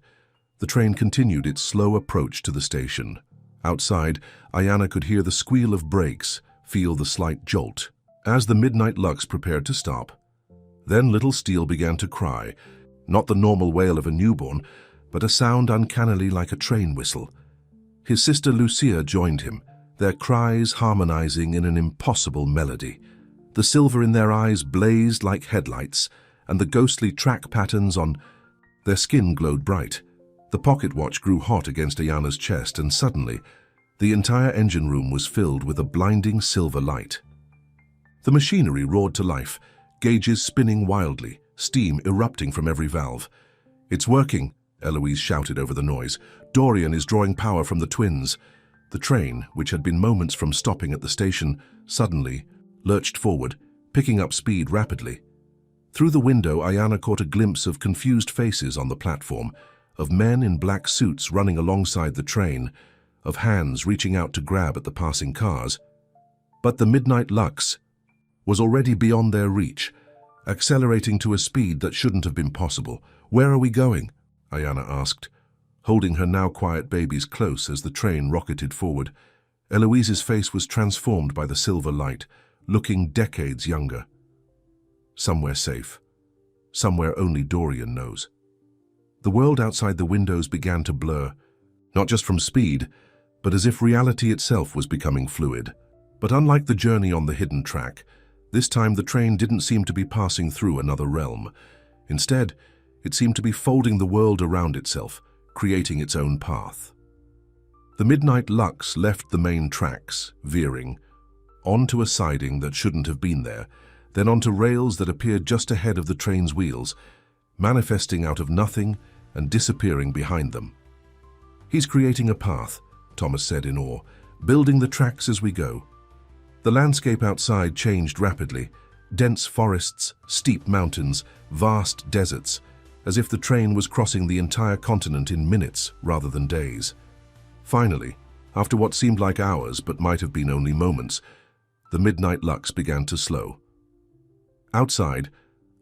A: The train continued its slow approach to the station. Outside, Ayana could hear the squeal of brakes, feel the slight jolt, as the Midnight Lux prepared to stop. Then little Steele began to cry, not the normal wail of a newborn, but a sound uncannily like a train whistle. His sister Lucia joined him, their cries harmonizing in an impossible melody. The silver in their eyes blazed like headlights, and the ghostly track patterns on their skin glowed bright. The pocket watch grew hot against Ayana's chest, and suddenly, the entire engine room was filled with a blinding silver light. The machinery roared to life, gauges spinning wildly, steam erupting from every valve. "It's working," Eloise shouted over the noise. "Dorian is drawing power from the twins." The train, which had been moments from stopping at the station, suddenly lurched forward, picking up speed rapidly. Through the window, Ayana caught a glimpse of confused faces on the platform, of men in black suits running alongside the train, of hands reaching out to grab at the passing cars. But the Midnight Lux was already beyond their reach, accelerating to a speed that shouldn't have been possible. "Where are we going?" Ayana asked, holding her now quiet babies close as the train rocketed forward. Eloise's face was transformed by the silver light, looking decades younger. "Somewhere safe. Somewhere only Dorian knows." The world outside the windows began to blur, not just from speed, but as if reality itself was becoming fluid. But unlike the journey on the hidden track, this time the train didn't seem to be passing through another realm. Instead, it seemed to be folding the world around itself, creating its own path. The Midnight Lux left the main tracks, veering, onto a siding that shouldn't have been there, then onto rails that appeared just ahead of the train's wheels, manifesting out of nothing and disappearing behind them. "He's creating a path," Thomas said in awe, "building the tracks as we go." The landscape outside changed rapidly. Dense forests, steep mountains, vast deserts, as if the train was crossing the entire continent in minutes rather than days. Finally, after what seemed like hours but might have been only moments, the Midnight Lux began to slow. Outside,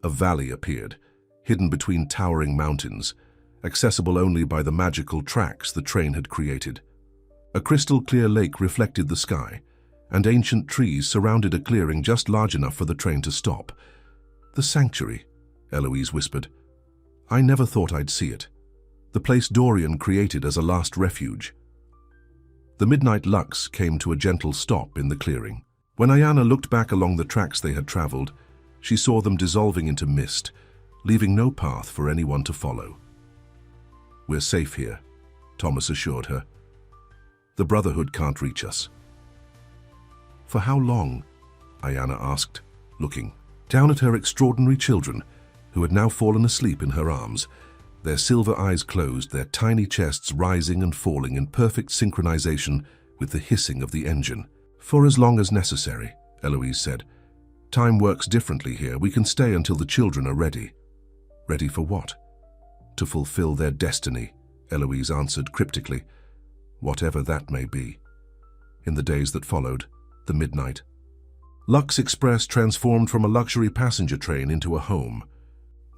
A: a valley appeared, hidden between towering mountains, accessible only by the magical tracks the train had created. A crystal-clear lake reflected the sky, and ancient trees surrounded a clearing just large enough for the train to stop. "The sanctuary," Eloise whispered. "I never thought I'd see it. The place Dorian created as a last refuge." The Midnight Lux came to a gentle stop in the clearing. When Ayana looked back along the tracks they had traveled, she saw them dissolving into mist, leaving no path for anyone to follow. "We're safe here," Thomas assured her. "The Brotherhood can't reach us." "For how long?" Ayana asked, looking down at her extraordinary children, who had now fallen asleep in her arms, their silver eyes closed, their tiny chests rising and falling in perfect synchronization with the hissing of the engine. "For as long as necessary," Eloise said. "Time works differently here. We can stay until the children are ready." "Ready for what?" "To fulfill their destiny," Eloise answered cryptically. "Whatever that may be." In the days that followed, the midnight, Lux Express transformed from a luxury passenger train into a home.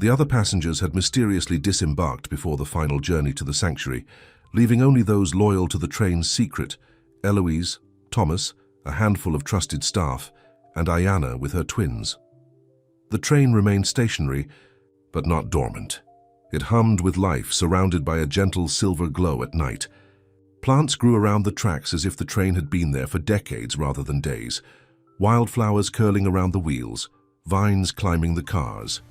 A: The other passengers had mysteriously disembarked before the final journey to the sanctuary, leaving only those loyal to the train's secret: Eloise, Thomas, a handful of trusted staff, and Ayana with her twins. The train remained stationary, but not dormant. It hummed with life, surrounded by a gentle silver glow at night. Plants grew around the tracks as if the train had been there for decades rather than days, wildflowers curling around the wheels, vines climbing the cars.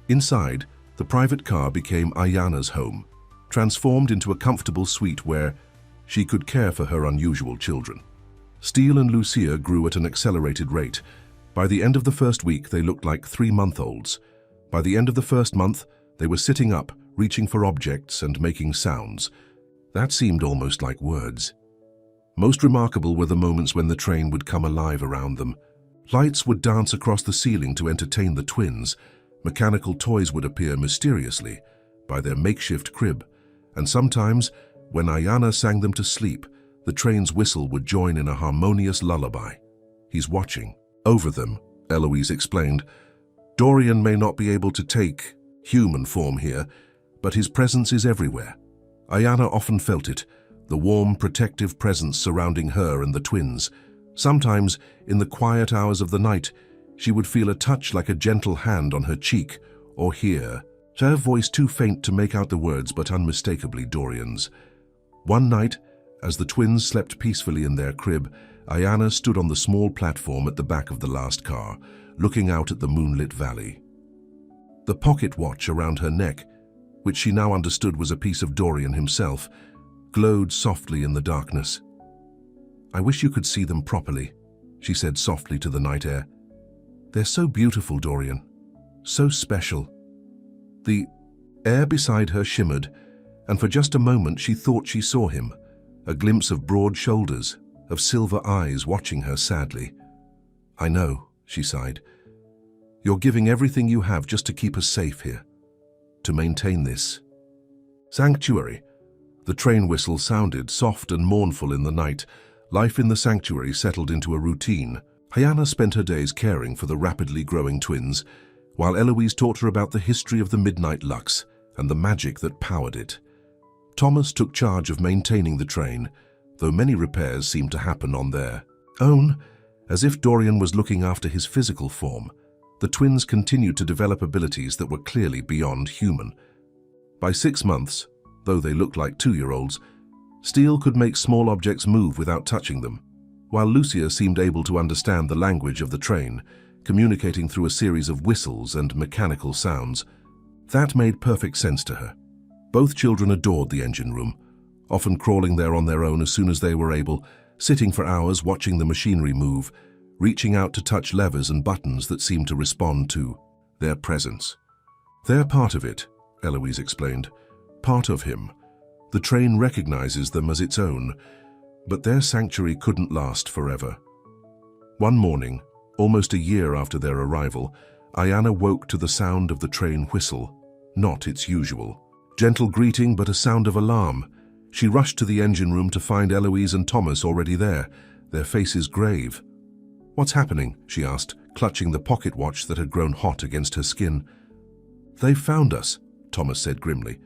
A: Inside, the private car became Ayana's home, transformed into a comfortable suite where she could care for her unusual children. Steele and Lucia grew at an accelerated rate. By the end of the first week, they looked like 3-month-olds. By the end of the first month, they were sitting up, reaching for objects and making sounds. That seemed almost like words. Most remarkable were the moments when the train would come alive around them. Lights would dance across the ceiling to entertain the twins. Mechanical toys would appear mysteriously by their makeshift crib. And sometimes, when Ayana sang them to sleep, the train's whistle would join in a harmonious lullaby. "He's watching over them," Eloise explained. "Dorian may not be able to take human form here, but his presence is everywhere." Ayana often felt it, the warm, protective presence surrounding her and the twins. Sometimes, in the quiet hours of the night, she would feel a touch like a gentle hand on her cheek, or hear her voice too faint to make out the words but unmistakably Dorian's. One night, as the twins slept peacefully in their crib, Ayana stood on the small platform at the back of the last car, looking out at the moonlit valley. The pocket watch around her neck, which she now understood was a piece of Dorian himself, glowed softly in the darkness. "I wish you could see them properly," she said softly to the night air. "They're so beautiful, Dorian. So special." The air beside her shimmered, and for just a moment she thought she saw him, a glimpse of broad shoulders, of silver eyes watching her sadly. "I know," she sighed. "You're giving everything you have just to keep us safe here, to maintain this sanctuary." The train whistle sounded soft and mournful in the night. Life in the sanctuary settled into a routine. Ayana spent her days caring for the rapidly growing twins, while Eloise taught her about the history of the Midnight Lux and the magic that powered it. Thomas took charge of maintaining the train, though many repairs seemed to happen on their own. As if Dorian was looking after his physical form, the twins continued to develop abilities that were clearly beyond human. By 6 months, though they looked like 2-year-olds, Steele could make small objects move without touching them, while Lucia seemed able to understand the language of the train, communicating through a series of whistles and mechanical sounds. That made perfect sense to her. Both children adored the engine room, often crawling there on their own as soon as they were able, sitting for hours watching the machinery move, reaching out to touch levers and buttons that seemed to respond to their presence. "They're part of it," Eloise explained. "Part of him. The train recognizes them as its own, but their sanctuary couldn't last forever." One morning, almost a year after their arrival, Ayana woke to the sound of the train whistle, not its usual gentle greeting, but a sound of alarm. She rushed to the engine room to find Eloise and Thomas already there, their faces grave. "What's happening?" she asked, clutching the pocket watch that had grown hot against her skin. "They've found us," Thomas said grimly.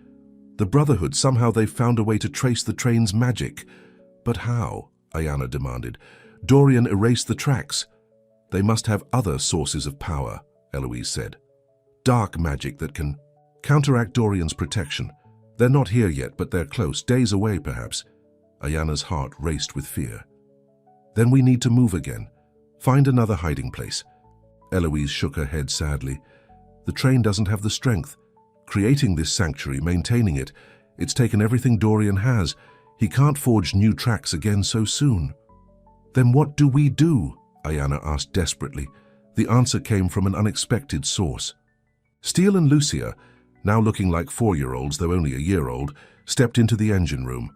A: "The Brotherhood, somehow they've found a way to trace the train's magic." "But how?" Ayana demanded. "Dorian erased the tracks." "They must have other sources of power," Eloise said. "Dark magic that can counteract Dorian's protection. They're not here yet, but they're close, days away perhaps." Ayana's heart raced with fear. "Then we need to move again. Find another hiding place. Eloise shook her head sadly. The train doesn't have the strength. Creating this sanctuary, maintaining it, it's taken everything Dorian has. He can't forge new tracks again so soon. Then what do we do? Ayana asked desperately. The answer came from an unexpected source. Steele and Lucia, now looking like 4-year-olds though only a year old, stepped into the engine room.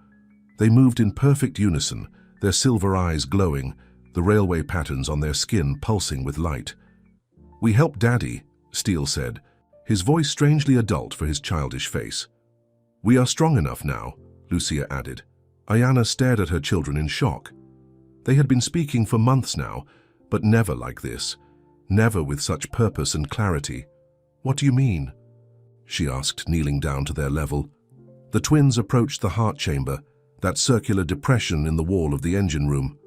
A: They moved in perfect unison, their silver eyes glowing, the railway patterns on their skin pulsing with light. "We helped Daddy," Steele said, his voice strangely adult for his childish face. "We are strong enough now," Lucia added. Ayana stared at her children in shock. They had been speaking for months now, but never like this, never with such purpose and clarity. "What do you mean?" she asked, kneeling down to their level. The twins approached the heart chamber, that circular depression in the wall of the engine room.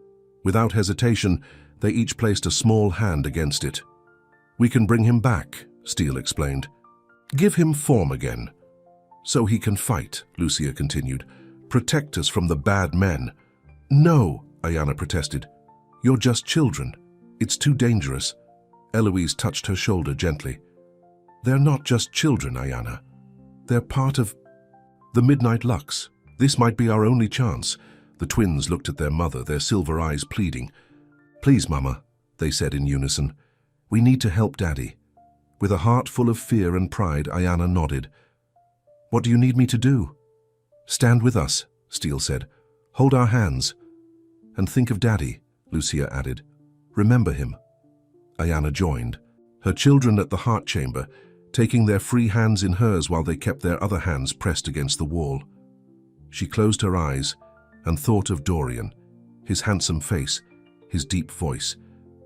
A: Without hesitation, they each placed a small hand against it. "We can bring him back," Steele explained. "Give him form again. So he can fight," Lucia continued. "Protect us from the bad men." "No," Ayana protested. "You're just children. It's too dangerous." Eloise touched her shoulder gently. "They're not just children, Ayana. They're part of the Midnight Lux. This might be our only chance." The twins looked at their mother, their silver eyes pleading. "Please, Mama," they said in unison. "We need to help Daddy." With a heart full of fear and pride, Ayana nodded. "What do you need me to do?" "Stand with us," Steele said. "Hold our hands. And think of Daddy," Lucia added. "Remember him." Ayana joined, her children at the heart chamber, taking their free hands in hers while they kept their other hands pressed against the wall. She closed her eyes and thought of Dorian, his handsome face, his deep voice,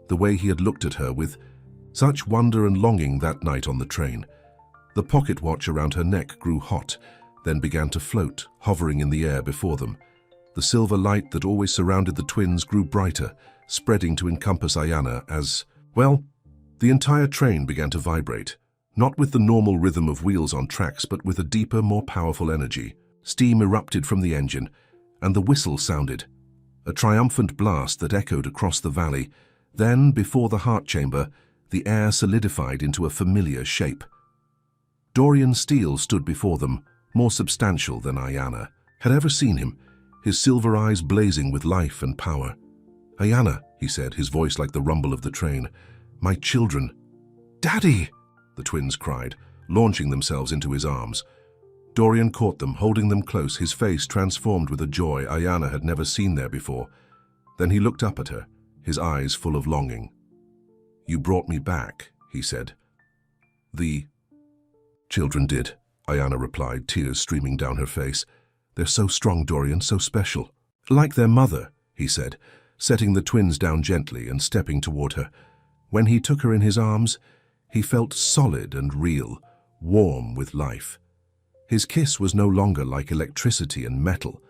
A: the way he had looked at her with such wonder and longing that night on the train. The pocket watch around her neck grew hot, then began to float, hovering in the air before them. The silver light that always surrounded the twins grew brighter, spreading to encompass Ayana as, well, the entire train began to vibrate, not with the normal rhythm of wheels on tracks, but with a deeper, more powerful energy. Steam erupted from the engine, and the whistle sounded, a triumphant blast that echoed across the valley. Then, before the heart chamber, the air solidified into a familiar shape. Dorian Steele stood before them, more substantial than Ayana had ever seen him, his silver eyes blazing with life and power. "Ayana," he said, his voice like the rumble of the train. "My children." "Daddy!" the twins cried, launching themselves into his arms. Dorian caught them, holding them close, his face transformed with a joy Ayana had never seen there before. Then he looked up at her, his eyes full of longing. "You brought me back," he said. "The children did," Ayana replied, tears streaming down her face. "They're so strong, Dorian, so special." "Like their mother," he said, setting the twins down gently and stepping toward her. When he took her in his arms, he felt solid and real, warm with life. His kiss was no longer like electricity and metal,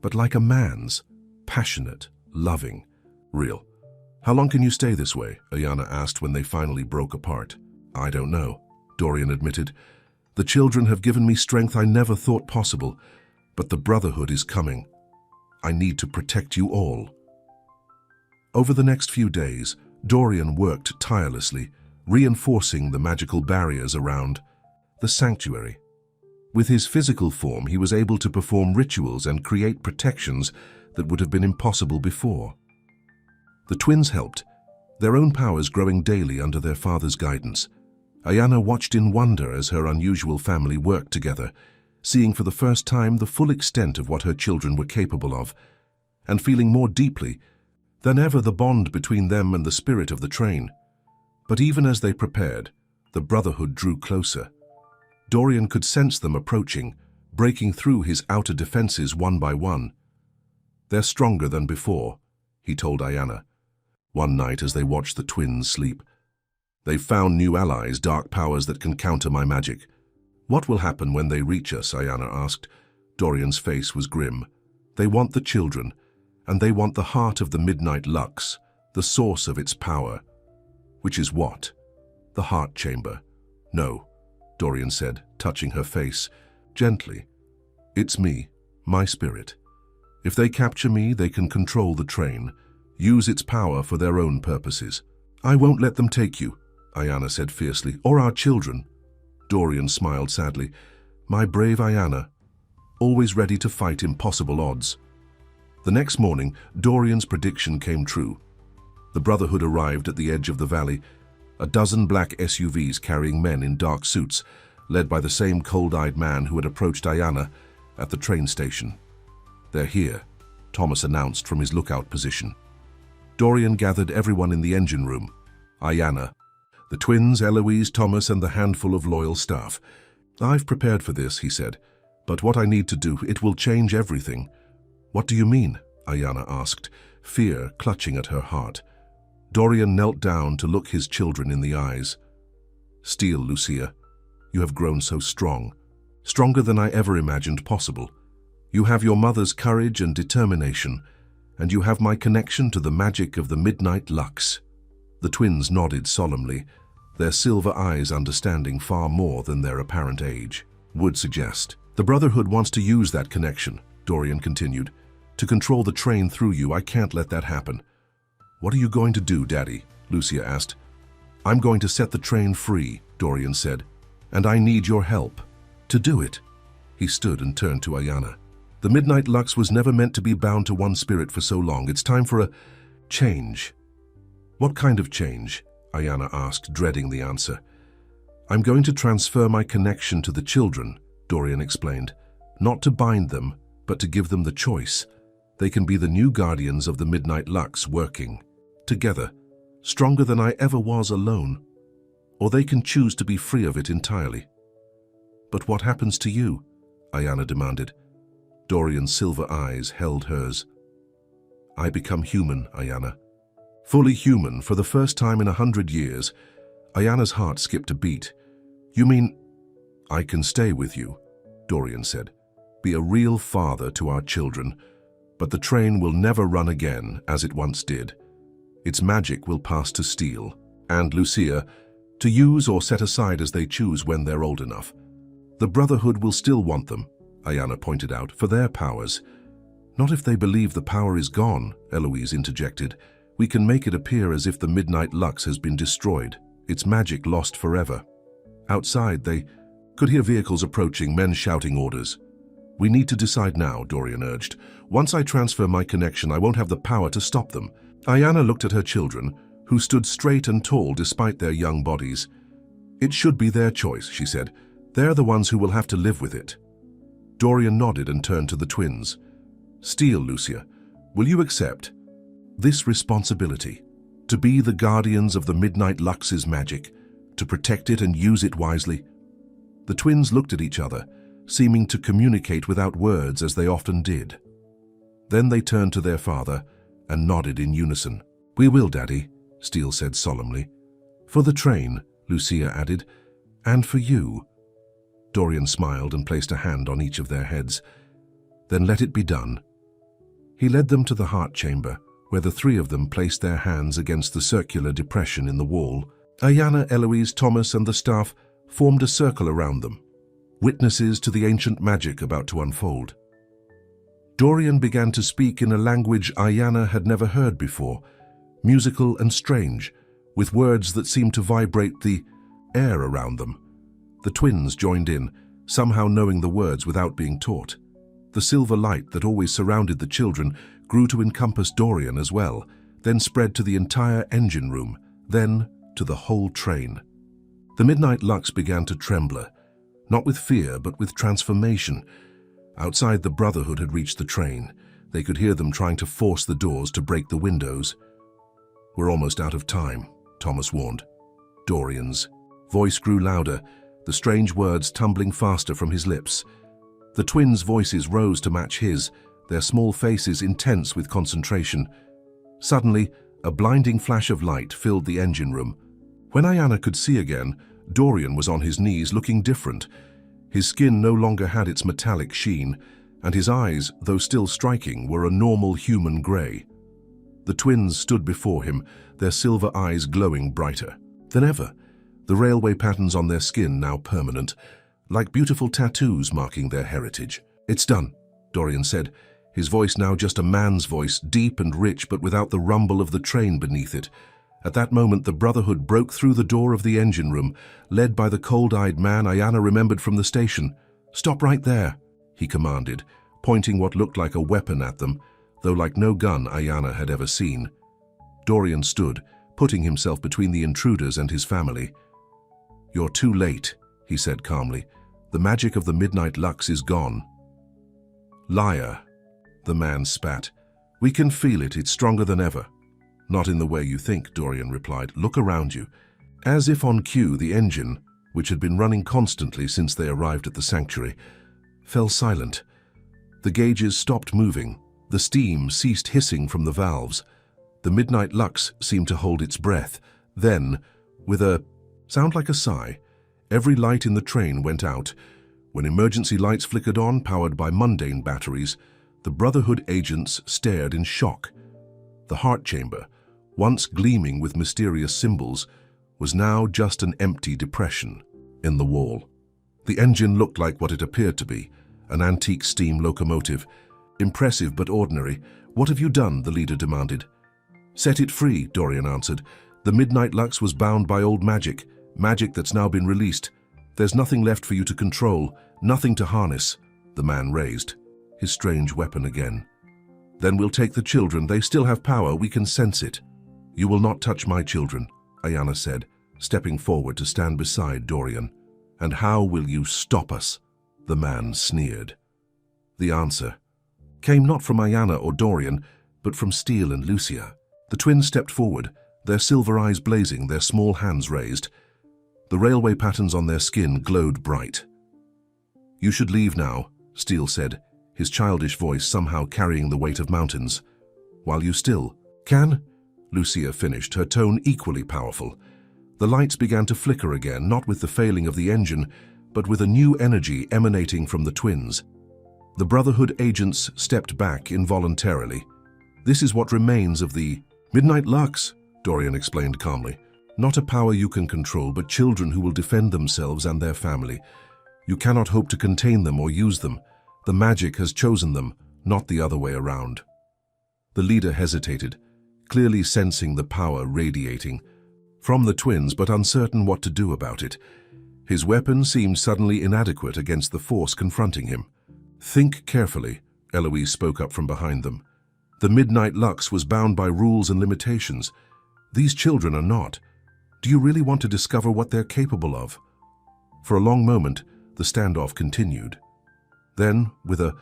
A: but like a man's, passionate, loving, real. "How long can you stay this way?" Ayana asked when they finally broke apart. "I don't know," Dorian admitted. "The children have given me strength I never thought possible, but the Brotherhood is coming. I need to protect you all." Over the next few days, Dorian worked tirelessly, reinforcing the magical barriers around the sanctuary. With his physical form, he was able to perform rituals and create protections that would have been impossible before. The twins helped, their own powers growing daily under their father's guidance. Ayana watched in wonder as her unusual family worked together, seeing for the first time the full extent of what her children were capable of, and feeling more deeply than ever the bond between them and the spirit of the train. But even as they prepared, the Brotherhood drew closer. Dorian could sense them approaching, breaking through his outer defenses one by one. "They're stronger than before," he told Ayana, one night as they watched the twins sleep. "They've found new allies, dark powers that can counter my magic." "What will happen when they reach us?" Ayana asked. Dorian's face was grim. "They want the children, and they want the heart of the Midnight Lux, the source of its power." "Which is what?" "The heart chamber." "No," Dorian said, touching her face gently. "It's me, my spirit. If they capture me, they can control the train, use its power for their own purposes. I won't let them take you, Ayana said fiercely, or our children. Dorian smiled sadly. My brave Ayana, always ready to fight impossible odds. The next morning, Dorian's prediction came true. The Brotherhood arrived at the edge of the valley, a dozen black SUVs carrying men in dark suits, led by the same cold-eyed man who had approached Ayana at the train station. They're here, Thomas announced from his lookout position. Dorian gathered everyone in the engine room. Ayana, the twins, Eloise, Thomas, and the handful of loyal staff. I've prepared for this, he said, but what I need to do, it will change everything. What do you mean? Ayana asked, fear clutching at her heart. Dorian knelt down to look his children in the eyes. Steel, Lucia, you have grown so strong, stronger than I ever imagined possible. You have your mother's courage and determination, and you have my connection to the magic of the Midnight Lux. The twins nodded solemnly, their silver eyes understanding far more than their apparent age. Would suggest. The Brotherhood wants to use that connection, Dorian continued. To control the train through you, I can't let that happen. What are you going to do, Daddy? Lucia asked. I'm going to set the train free, Dorian said, and I need your help. To do it. He stood and turned to Ayana. The Midnight Lux was never meant to be bound to one spirit for so long. It's time for a change. What kind of change? Ayana asked, dreading the answer. I'm going to transfer my connection to the children, Dorian explained. Not to bind them, but to give them the choice. They can be the new guardians of the Midnight Lux, working together, stronger than I ever was alone. Or they can choose to be free of it entirely. But what happens to you? Ayana demanded. Dorian's silver eyes held hers. I become human, Ayana. Fully human for the first time in 100 years. Ayana's heart skipped a beat. You mean, I can stay with you, Dorian said. Be a real father to our children. But the train will never run again as it once did. Its magic will pass to Steel and Lucia, to use or set aside as they choose when they're old enough. The Brotherhood will still want them, Ayana pointed out, for their powers. Not if they believe the power is gone, Eloise interjected. We can make it appear as if the Midnight Lux has been destroyed, its magic lost forever. Outside, they could hear vehicles approaching, men shouting orders. We need to decide now, Dorian urged. Once I transfer my connection, I won't have the power to stop them. Ayana looked at her children, who stood straight and tall despite their young bodies. It should be their choice, she said. They're the ones who will have to live with it. Dorian nodded and turned to the twins. Steel, Lucia, will you accept this responsibility? To be the guardians of the Midnight Lux's magic, to protect it and use it wisely? The twins looked at each other, seeming to communicate without words as they often did. Then they turned to their father and nodded in unison. We will, Daddy, Steel said solemnly. For the train, Lucia added, and for you. Dorian smiled and placed a hand on each of their heads. Then let it be done. He led them to the heart chamber, where the three of them placed their hands against the circular depression in the wall. Ayana, Eloise, Thomas, and the staff formed a circle around them, witnesses to the ancient magic about to unfold. Dorian began to speak in a language Ayana had never heard before, musical and strange, with words that seemed to vibrate the air around them. The twins joined in, somehow knowing the words without being taught. The silver light that always surrounded the children grew to encompass Dorian as well, then spread to the entire engine room, then to the whole train. The Midnight Lux began to tremble, not with fear but with transformation. Outside, the Brotherhood had reached the train. They could hear them trying to force the doors to break the windows. We're almost out of time, Thomas warned. Dorian's voice grew louder, the strange words tumbling faster from his lips. The twins' voices rose to match his, their small faces intense with concentration. Suddenly, a blinding flash of light filled the engine room. When Ayana could see again, Dorian was on his knees looking different. His skin no longer had its metallic sheen, and his eyes, though still striking, were a normal human grey. The twins stood before him, their silver eyes glowing brighter than ever, the railway patterns on their skin now permanent, like beautiful tattoos marking their heritage. It's done, Dorian said, his voice now just a man's voice, deep and rich but without the rumble of the train beneath it. At that moment the Brotherhood broke through the door of the engine room, led by the cold-eyed man Ayana remembered from the station. "Stop right there," he commanded, pointing what looked like a weapon at them, though like no gun Ayana had ever seen. Dorian stood, putting himself between the intruders and his family. "You're too late," he said calmly. "The magic of the Midnight Lux is gone." "Liar," the man spat. "We can feel it, it's stronger than ever." "Not in the way you think," Dorian replied. "Look around you." As if on cue, the engine, which had been running constantly since they arrived at the sanctuary, fell silent. The gauges stopped moving. The steam ceased hissing from the valves. The Midnight Lux seemed to hold its breath. Then, with a sound like a sigh, every light in the train went out. When emergency lights flickered on, powered by mundane batteries, the Brotherhood agents stared in shock. The heart chamber, once gleaming with mysterious symbols, was now just an empty depression in the wall. The engine looked like what it appeared to be, an antique steam locomotive. "Impressive but ordinary. What have you done?" the leader demanded. "Set it free," Dorian answered. "The Midnight Lux was bound by old magic, magic that's now been released. There's nothing left for you to control, nothing to harness." The man raised his strange weapon again. "Then we'll take the children. They still have power. We can sense it." "You will not touch my children," Ayana said, stepping forward to stand beside Dorian. "And how will you stop us?" the man sneered. The answer came not from Ayana or Dorian, but from Steele and Lucia. The twins stepped forward, their silver eyes blazing, their small hands raised. The railway patterns on their skin glowed bright. "You should leave now," Steele said, his childish voice somehow carrying the weight of mountains. "While you still can," Lucia finished, her tone equally powerful. The lights began to flicker again, not with the failing of the engine, but with a new energy emanating from the twins. The Brotherhood agents stepped back involuntarily. "This is what remains of the Midnight Lux," Dorian explained calmly. "Not a power you can control, but children who will defend themselves and their family. You cannot hope to contain them or use them. The magic has chosen them, not the other way around." The leader hesitated, clearly sensing the power radiating from the twins, but uncertain what to do about it. His weapon seemed suddenly inadequate against the force confronting him. "Think carefully," Eloise spoke up from behind them. "The Midnight Lux was bound by rules and limitations. These children are not. Do you really want to discover what they're capable of?" For a long moment, the standoff continued. Then, with a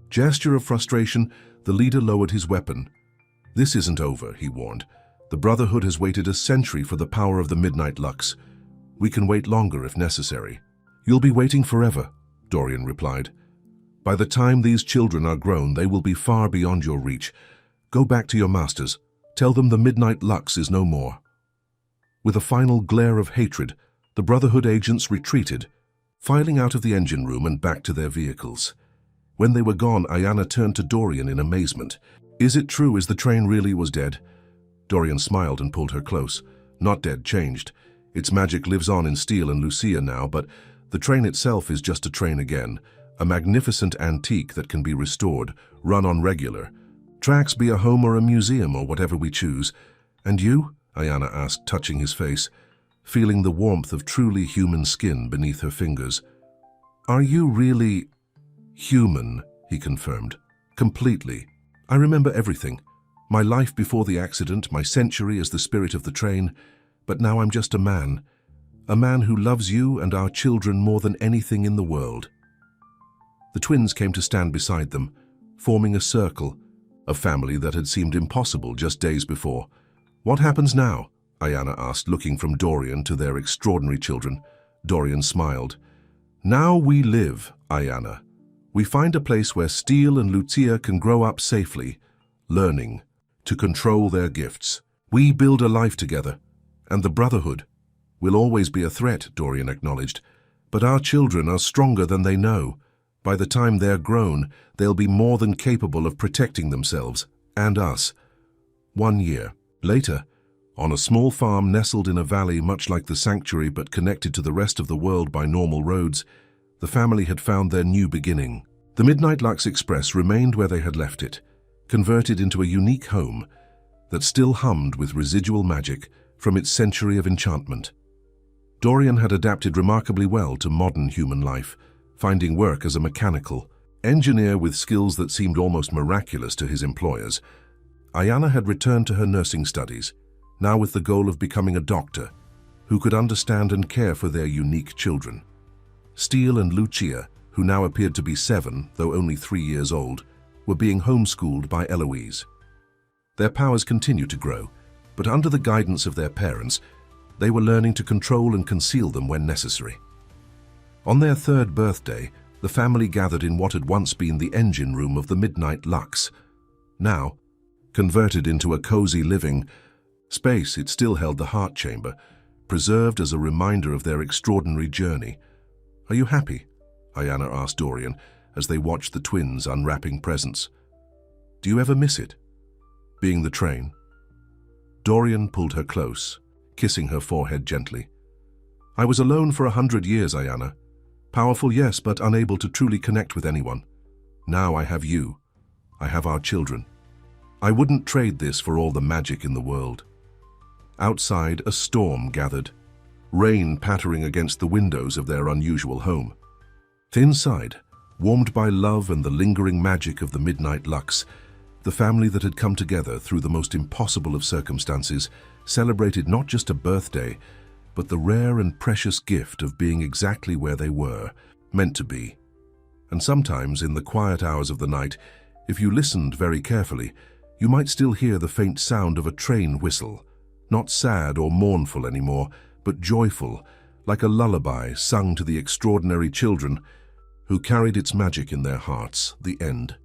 A: gesture of frustration, the leader lowered his weapon. "This isn't over," he warned. "The Brotherhood has waited a century for the power of the Midnight Lux. We can wait longer if necessary." "You'll be waiting forever," Dorian replied. "By the time these children are grown, they will be far beyond your reach. Go back to your masters. Tell them the Midnight Lux is no more." With a final glare of hatred, the Brotherhood agents retreated, filing out of the engine room and back to their vehicles. When they were gone, Ayana turned to Dorian in amazement. "Is it true? Is the train really was dead?" Dorian smiled and pulled her close. "Not dead, changed. Its magic lives on in Steele and Lucia now, but the train itself is just a train again, a magnificent antique that can be restored, run on regular. Tracks be a home or a museum or whatever we choose. And you?" Ayana asked, touching his face, feeling the warmth of truly human skin beneath her fingers. "Are you really human?" he confirmed. "Completely. I remember everything. My life before the accident, my century as the spirit of the train, but now I'm just a man who loves you and our children more than anything in the world." The twins came to stand beside them, forming a circle, a family that had seemed impossible just days before. "What happens now?" Ayana asked, looking from Dorian to their extraordinary children. Dorian smiled. "Now we live, Ayana. We find a place where Steele and Lucia can grow up safely, learning to control their gifts. We build a life together, and the Brotherhood will always be a threat," Dorian acknowledged. "But our children are stronger than they know. By the time they're grown, they'll be more than capable of protecting themselves and us." 1 year later, on a small farm nestled in a valley much like the sanctuary but connected to the rest of the world by normal roads, the family had found their new beginning. The Midnight Lux Express remained where they had left it, converted into a unique home that still hummed with residual magic from its century of enchantment. Dorian had adapted remarkably well to modern human life, finding work as a mechanical engineer with skills that seemed almost miraculous to his employers. Ayana had returned to her nursing studies, now with the goal of becoming a doctor who could understand and care for their unique children. Steele and Lucia, who now appeared to be 7, though only 3 years old, were being homeschooled by Eloise. Their powers continued to grow, but under the guidance of their parents, they were learning to control and conceal them when necessary. On their 3rd birthday, the family gathered in what had once been the engine room of the Midnight Lux. Now, converted into a cozy living space, it still held the heart chamber, preserved as a reminder of their extraordinary journey. "Are you happy?" Ayana asked Dorian as they watched the twins unwrapping presents. "Do you ever miss it? Being the train?" Dorian pulled her close, kissing her forehead gently. "I was alone for 100 years, Ayana. Powerful, yes, but unable to truly connect with anyone. Now I have you. I have our children. I wouldn't trade this for all the magic in the world." Outside, a storm gathered, rain pattering against the windows of their unusual home. Inside, warmed by love and the lingering magic of the Midnight Lux, the family that had come together through the most impossible of circumstances celebrated not just a birthday, but the rare and precious gift of being exactly where they were, meant to be. And sometimes, in the quiet hours of the night, if you listened very carefully, you might still hear the faint sound of a train whistle, not sad or mournful anymore, but joyful, like a lullaby sung to the extraordinary children who carried its magic in their hearts. The end.